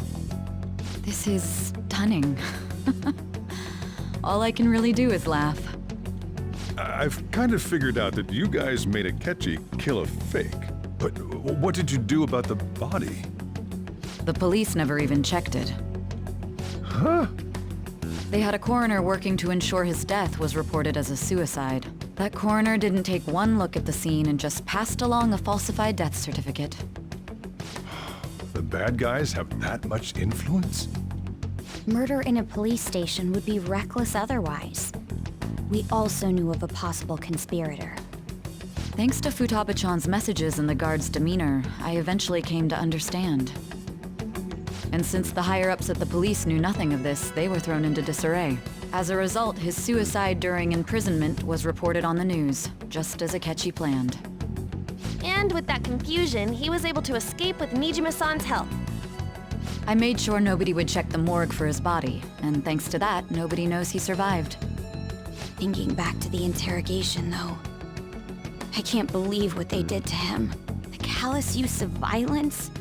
This is stunning. All I can really do is laugh. I've kind of figured out that you guys made Akechi kill a fake. But what did you do about the body? The police never even checked it. Huh? They had a coroner working to ensure his death was reported as a suicide. That coroner didn't take one look at the scene and just passed along a falsified death certificate. The bad guys have that much influence? Murder in a police station would be reckless otherwise. We also knew of a possible conspirator. Thanks to Futaba-chan's messages and the guard's demeanor, I eventually came to understand. And since the higher-ups at the police knew nothing of this, they were thrown into disarray. As a result, his suicide during imprisonment was reported on the news, just as Akechi planned. And with that confusion, he was able to escape with Niijima-san's help. I made sure nobody would check the morgue for his body, and thanks to that, nobody knows he survived. Thinking back to the interrogation, though, I can't believe what they did to him. The callous use of violence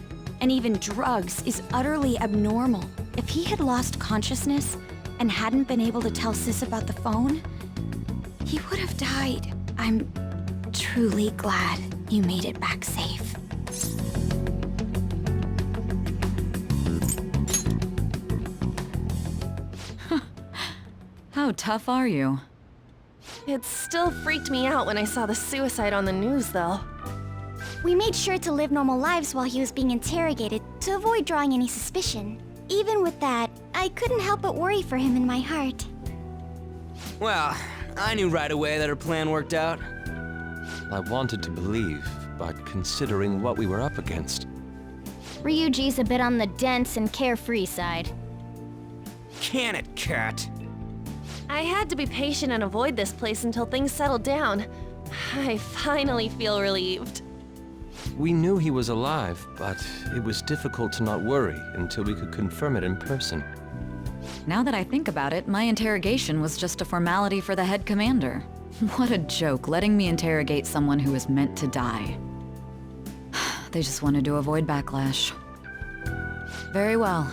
and even drugs is utterly abnormal. If he had lost consciousness and hadn't been able to tell Sis about the phone, he would have died. I'm truly glad you made it back safe. How tough are you? It still freaked me out when I saw the suicide on the news, though. We made sure to live normal lives while he was being interrogated to avoid drawing any suspicion. Even with that, I couldn't help but worry for him in my heart. Well, I knew right away that her plan worked out. I wanted to believe, but considering what we were up against. Ryuji's a bit on the dense and carefree side. Can it, cat? I had to be patient and avoid this place until things settled down. I finally feel relieved. We knew he was alive, but it was difficult to not worry until we could confirm it in person. Now that I think about it, my interrogation was just a formality for the head commander. What a joke, letting me interrogate someone who was meant to die. They just wanted to avoid backlash. Very well.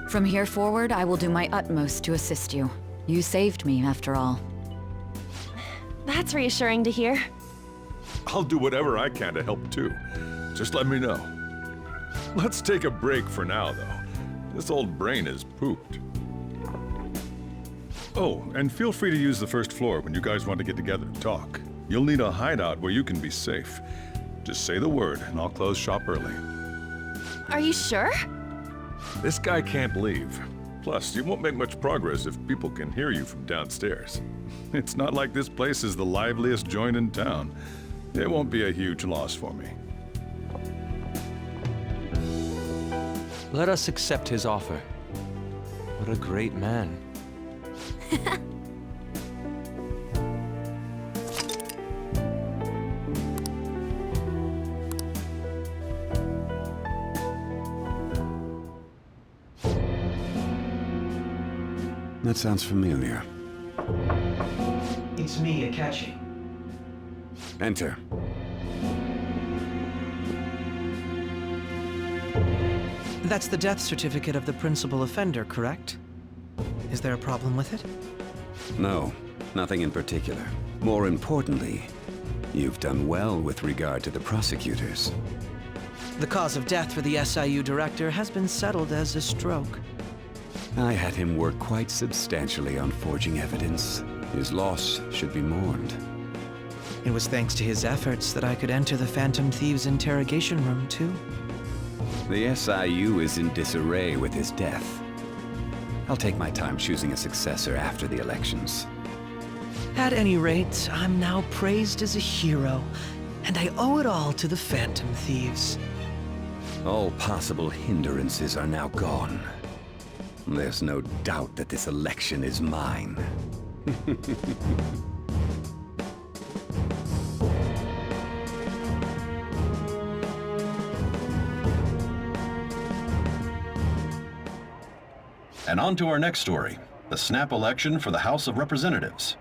From here forward, I will do my utmost to assist you. You saved me, after all. That's reassuring to hear. I'll do whatever I can to help too. Just let me know. Let's take a break for now, though. This old brain is pooped. Oh, and feel free to use the first floor when you guys want to get together and talk. You'll need a hideout where you can be safe. Just say the word, and I'll close shop early. Are you sure? This guy can't leave. Plus, you won't make much progress if people can hear you from downstairs. It's not like this place is the liveliest joint in town. It won't be a huge loss for me. Let us accept his offer. What a great man. That sounds familiar. It's me, Akechi. Enter. That's the death certificate of the principal offender, correct? Is there a problem with it? No, nothing in particular. More importantly, you've done well with regard to the prosecutors. The cause of death for the SIU director has been settled as a stroke. I had him work quite substantially on forging evidence. His loss should be mourned. It was thanks to his efforts that I could enter the Phantom Thieves' interrogation room, too. The SIU is in disarray with his death. I'll take my time choosing a successor after the elections. At any rate, I'm now praised as a hero, and I owe it all to the Phantom Thieves. All possible hindrances are now gone. There's no doubt that this election is mine. And on to our next story, the snap election for the House of Representatives.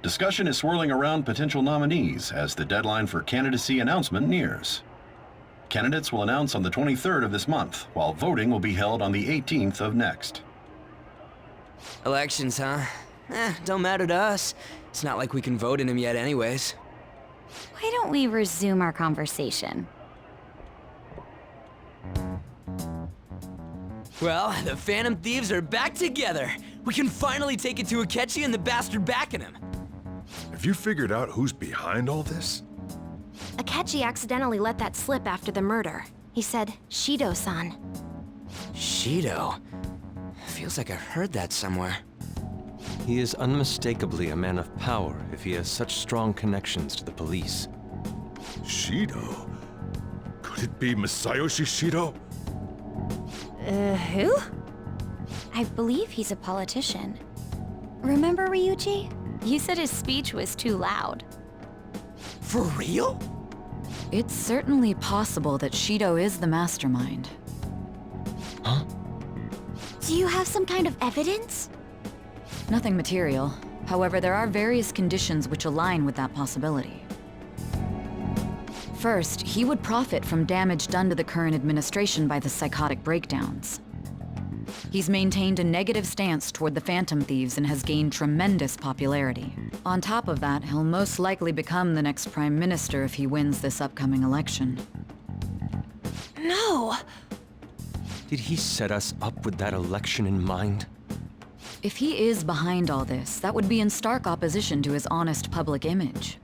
Discussion is swirling around potential nominees as the deadline for candidacy announcement nears. Candidates will announce on the 23rd of this month, while voting will be held on the 18th of next. Elections, huh? Don't matter to us. It's not like we can vote in him yet anyways. Why don't we resume our conversation? Well, the Phantom Thieves are back together. We can finally take it to Akechi and the bastard backing him. Have you figured out who's behind all this? Akechi accidentally let that slip after the murder. He said, Shido-san. Shido? Feels like I heard that somewhere. He is unmistakably a man of power if he has such strong connections to the police. Shido? Could it be Masayoshi Shido? Who? I believe he's a politician. Remember Ryuji? You said his speech was too loud. For real? It's certainly possible that Shido is the mastermind. Huh? Do you have some kind of evidence? Nothing material. However, there are various conditions which align with that possibility. First, he would profit from damage done to the current administration by the psychotic breakdowns. He's maintained a negative stance toward the Phantom Thieves and has gained tremendous popularity. On top of that, he'll most likely become the next Prime Minister if he wins this upcoming election. No! Did he set us up with that election in mind? If he is behind all this, that would be in stark opposition to his honest public image.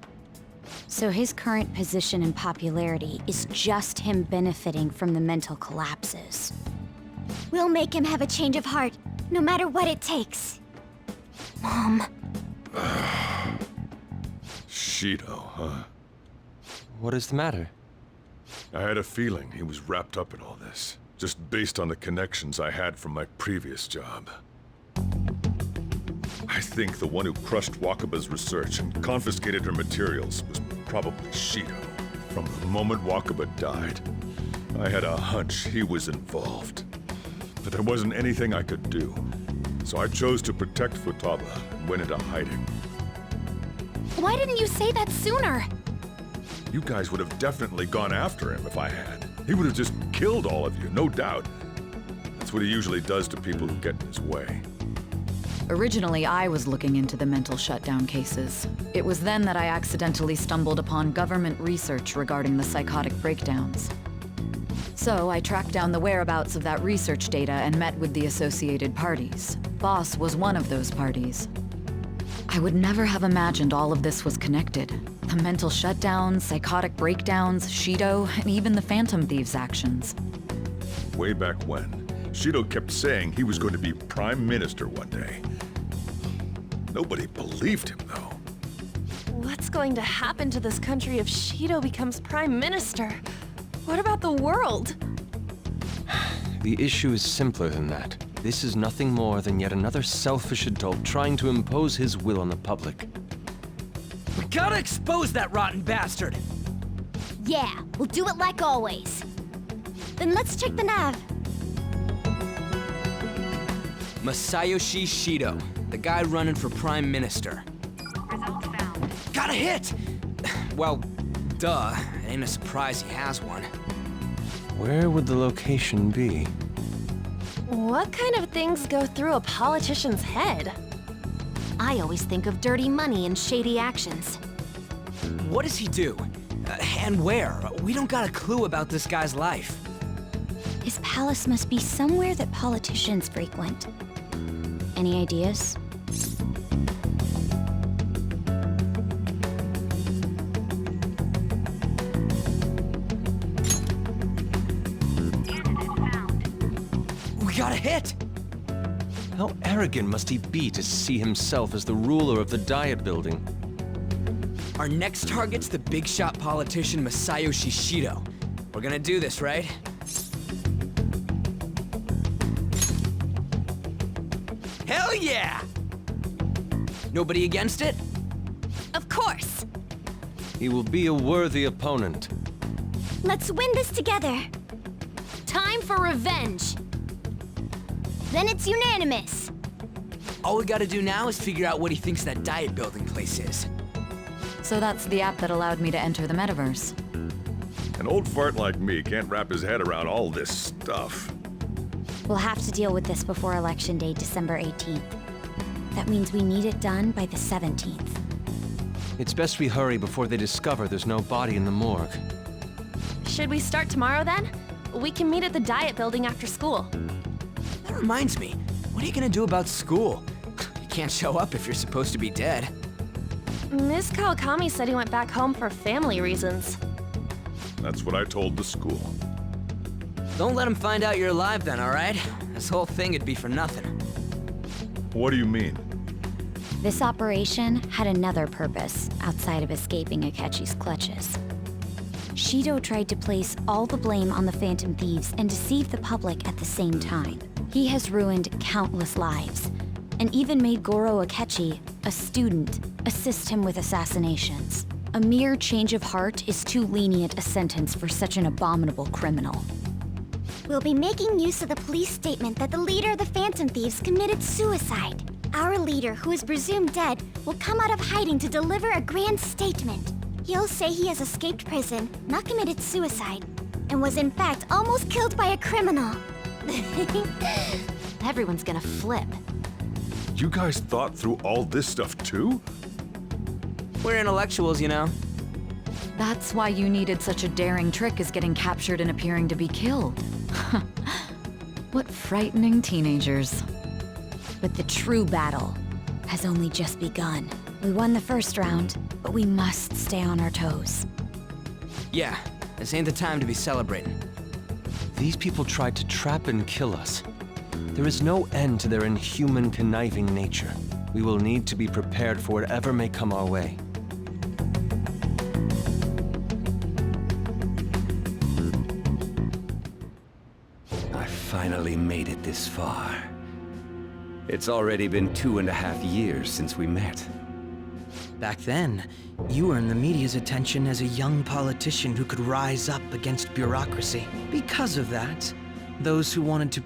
So his current position and popularity is just him benefiting from the mental collapses. We'll make him have a change of heart, no matter what it takes. Mom. Shido, huh? What is the matter? I had a feeling he was wrapped up in all this, just based on the connections I had from my previous job. I think the one who crushed Wakaba's research and confiscated her materials was probably Shido. From the moment Wakaba died, I had a hunch he was involved. But there wasn't anything I could do, so I chose to protect Futaba and went into hiding. Why didn't you say that sooner? You guys would have definitely gone after him if I had. He would have just killed all of you, no doubt. That's what he usually does to people who get in his way. Originally, I was looking into the mental shutdown cases. It was then that I accidentally stumbled upon government research regarding the psychotic breakdowns. So I tracked down the whereabouts of that research data and met with the associated parties. Boss was one of those parties. I would never have imagined all of this was connected. The mental shutdowns, psychotic breakdowns, Shido, and even the Phantom Thieves' actions. Way back when, Shido kept saying he was going to be Prime Minister one day. Nobody believed him, though. What's going to happen to this country if Shido becomes Prime Minister? What about the world? The issue is simpler than that. This is nothing more than yet another selfish adult trying to impose his will on the public. We gotta expose that rotten bastard! Yeah, we'll do it like always. Then let's check the nav. Masayoshi Shido, the guy running for Prime Minister. Results found. Got a hit! Well, duh. It ain't a surprise he has one. Where would the location be? What kind of things go through a politician's head? I always think of dirty money and shady actions. What does he do? And where? We don't got a clue about this guy's life. His palace must be somewhere that politicians frequent. Any ideas? We got a hit! How arrogant must he be to see himself as the ruler of the Diet Building? Our next target's the big shot politician Masayoshi Shido. We're gonna do this, right? Hell yeah! Nobody against it? Of course! He will be a worthy opponent. Let's win this together. Time for revenge! Then it's unanimous. All we gotta do now is figure out what he thinks that diet building place is. So that's the app that allowed me to enter the metaverse. An old fart like me can't wrap his head around all this stuff. We'll have to deal with this before Election Day, December 18th. That means we need it done by the 17th. It's best we hurry before they discover there's no body in the morgue. Should we start tomorrow then? We can meet at the Diet Building after school. That reminds me, what are you gonna do about school? You can't show up if you're supposed to be dead. Miss Kawakami said he went back home for family reasons. That's what I told the school. Don't let him find out you're alive then, alright? This whole thing would be for nothing. What do you mean? This operation had another purpose outside of escaping Akechi's clutches. Shido tried to place all the blame on the Phantom Thieves and deceive the public at the same time. He has ruined countless lives, and even made Goro Akechi, a student, assist him with assassinations. A mere change of heart is too lenient a sentence for such an abominable criminal. We'll be making use of the police statement that the leader of the Phantom Thieves committed suicide. Our leader, who is presumed dead, will come out of hiding to deliver a grand statement. He'll say he has escaped prison, not committed suicide, and was in fact almost killed by a criminal. Everyone's gonna flip. You guys thought through all this stuff too? We're intellectuals, you know. That's why you needed such a daring trick as getting captured and appearing to be killed. What frightening teenagers. But the true battle has only just begun. We won the first round, but we must stay on our toes. Yeah, this ain't the time to be celebrating. These people tried to trap and kill us. There is no end to their inhuman, conniving nature. We will need to be prepared for whatever may come our way. I finally made it this far. It's already been 2.5 years since we met. Back then, you earned the media's attention as a young politician who could rise up against bureaucracy. Because of that, those who wanted to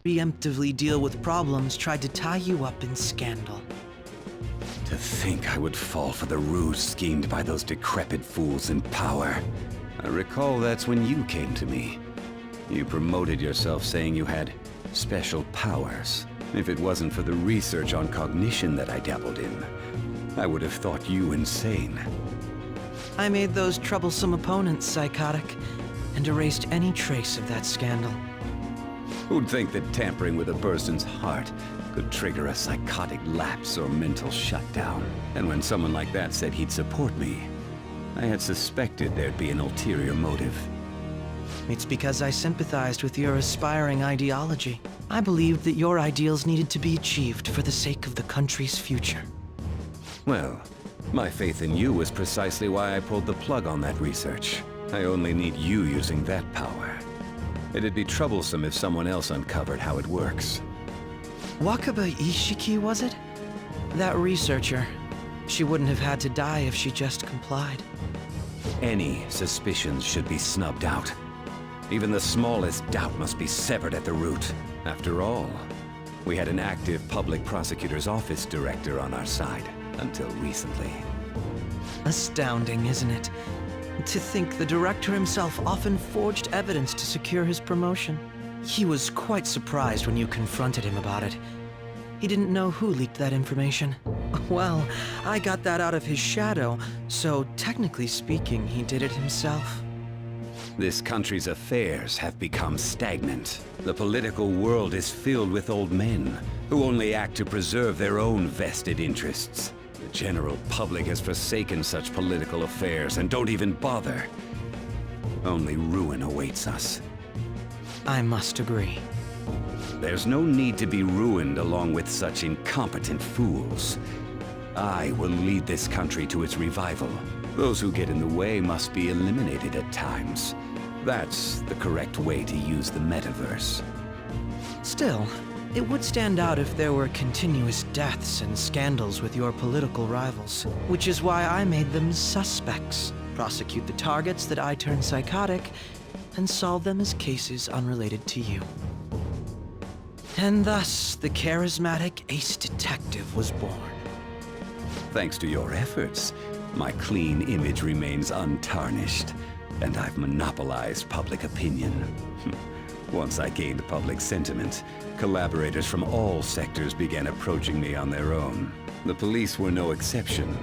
preemptively deal with problems tried to tie you up in scandal. To think I would fall for the ruse schemed by those decrepit fools in power. I recall that's when you came to me. You promoted yourself saying you had special powers. If it wasn't for the research on cognition that I dabbled in, I would have thought you insane. I made those troublesome opponents psychotic and erased any trace of that scandal. Who'd think that tampering with a person's heart could trigger a psychotic lapse or mental shutdown? And when someone like that said he'd support me, I had suspected there'd be an ulterior motive. It's because I sympathized with your aspiring ideology. I believed that your ideals needed to be achieved for the sake of the country's future. Well, my faith in you was precisely why I pulled the plug on that research. I only need you using that power. It'd be troublesome if someone else uncovered how it works. Wakaba Ishiki, was it? That researcher. She wouldn't have had to die if she just complied. Any suspicions should be snubbed out. Even the smallest doubt must be severed at the root. After all, we had an active public prosecutor's office director on our side, until recently. Astounding, isn't it? To think the director himself often forged evidence to secure his promotion. He was quite surprised when you confronted him about it. He didn't know who leaked that information. Well, I got that out of his shadow, so technically speaking, he did it himself. This country's affairs have become stagnant. The political world is filled with old men who only act to preserve their own vested interests. The general public has forsaken such political affairs and don't even bother. Only ruin awaits us. I must agree. There's no need to be ruined along with such incompetent fools. I will lead this country to its revival. Those who get in the way must be eliminated at times. That's the correct way to use the metaverse. Still, it would stand out if there were continuous deaths and scandals with your political rivals, which is why I made them suspects. Prosecute the targets that I turn psychotic, and solve them as cases unrelated to you. And thus, the charismatic ace detective was born. Thanks to your efforts, my clean image remains untarnished, and I've monopolized public opinion. Once I gained public sentiment, collaborators from all sectors began approaching me on their own. The police were no exception.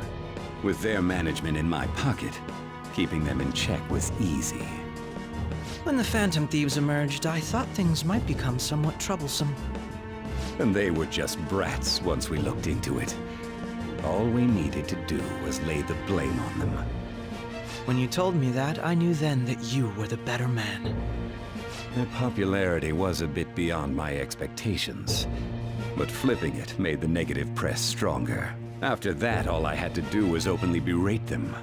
With their management in my pocket, keeping them in check was easy. When the Phantom Thieves emerged, I thought things might become somewhat troublesome. And they were just brats once we looked into it. All we needed to do was lay the blame on them. When you told me that, I knew then that you were the better man. Their popularity was a bit beyond my expectations, but flipping it made the negative press stronger. After that, all I had to do was openly berate them.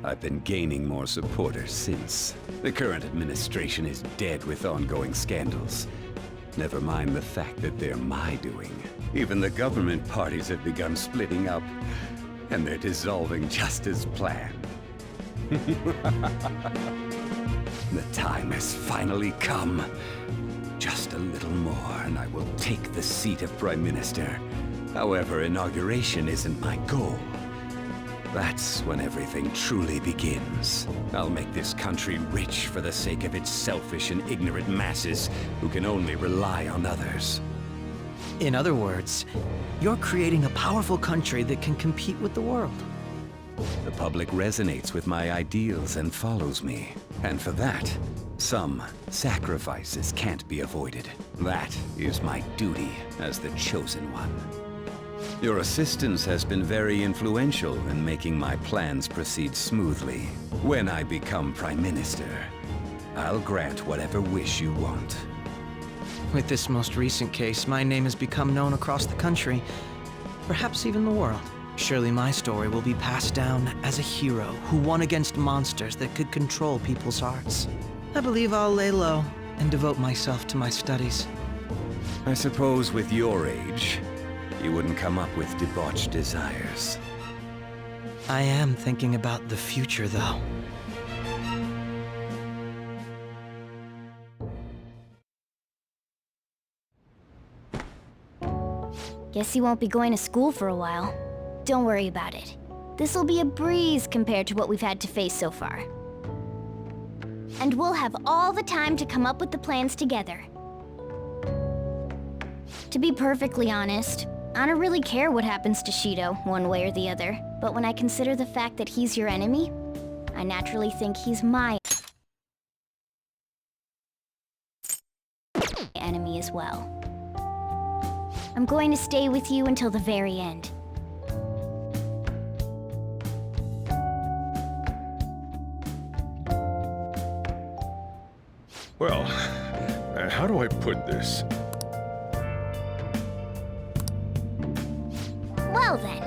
I've been gaining more supporters since. The current administration is dead with ongoing scandals. Never mind the fact that they're my doing. Even the government parties have begun splitting up, and they're dissolving just as planned. The time has finally come. Just a little more, and I will take the seat of Prime Minister. However, inauguration isn't my goal. That's when everything truly begins. I'll make this country rich for the sake of its selfish and ignorant masses who can only rely on others. In other words, you're creating a powerful country that can compete with the world. The public resonates with my ideals and follows me. And for that, some sacrifices can't be avoided. That is my duty as the chosen one. Your assistance has been very influential in making my plans proceed smoothly. When I become Prime Minister, I'll grant whatever wish you want. With this most recent case, my name has become known across the country, perhaps even the world. Surely my story will be passed down as a hero who won against monsters that could control people's hearts. I believe I'll lay low and devote myself to my studies. I suppose with your age, you wouldn't come up with debauched desires. I am thinking about the future, though. Guess you won't be going to school for a while. Don't worry about it. This'll be a breeze compared to what we've had to face so far. And we'll have all the time to come up with the plans together. To be perfectly honest, I don't really care what happens to Shido, one way or the other. But when I consider the fact that he's your enemy, I naturally think he's my enemy as well. I'm going to stay with you until the very end. Well, how do I put this? Well then,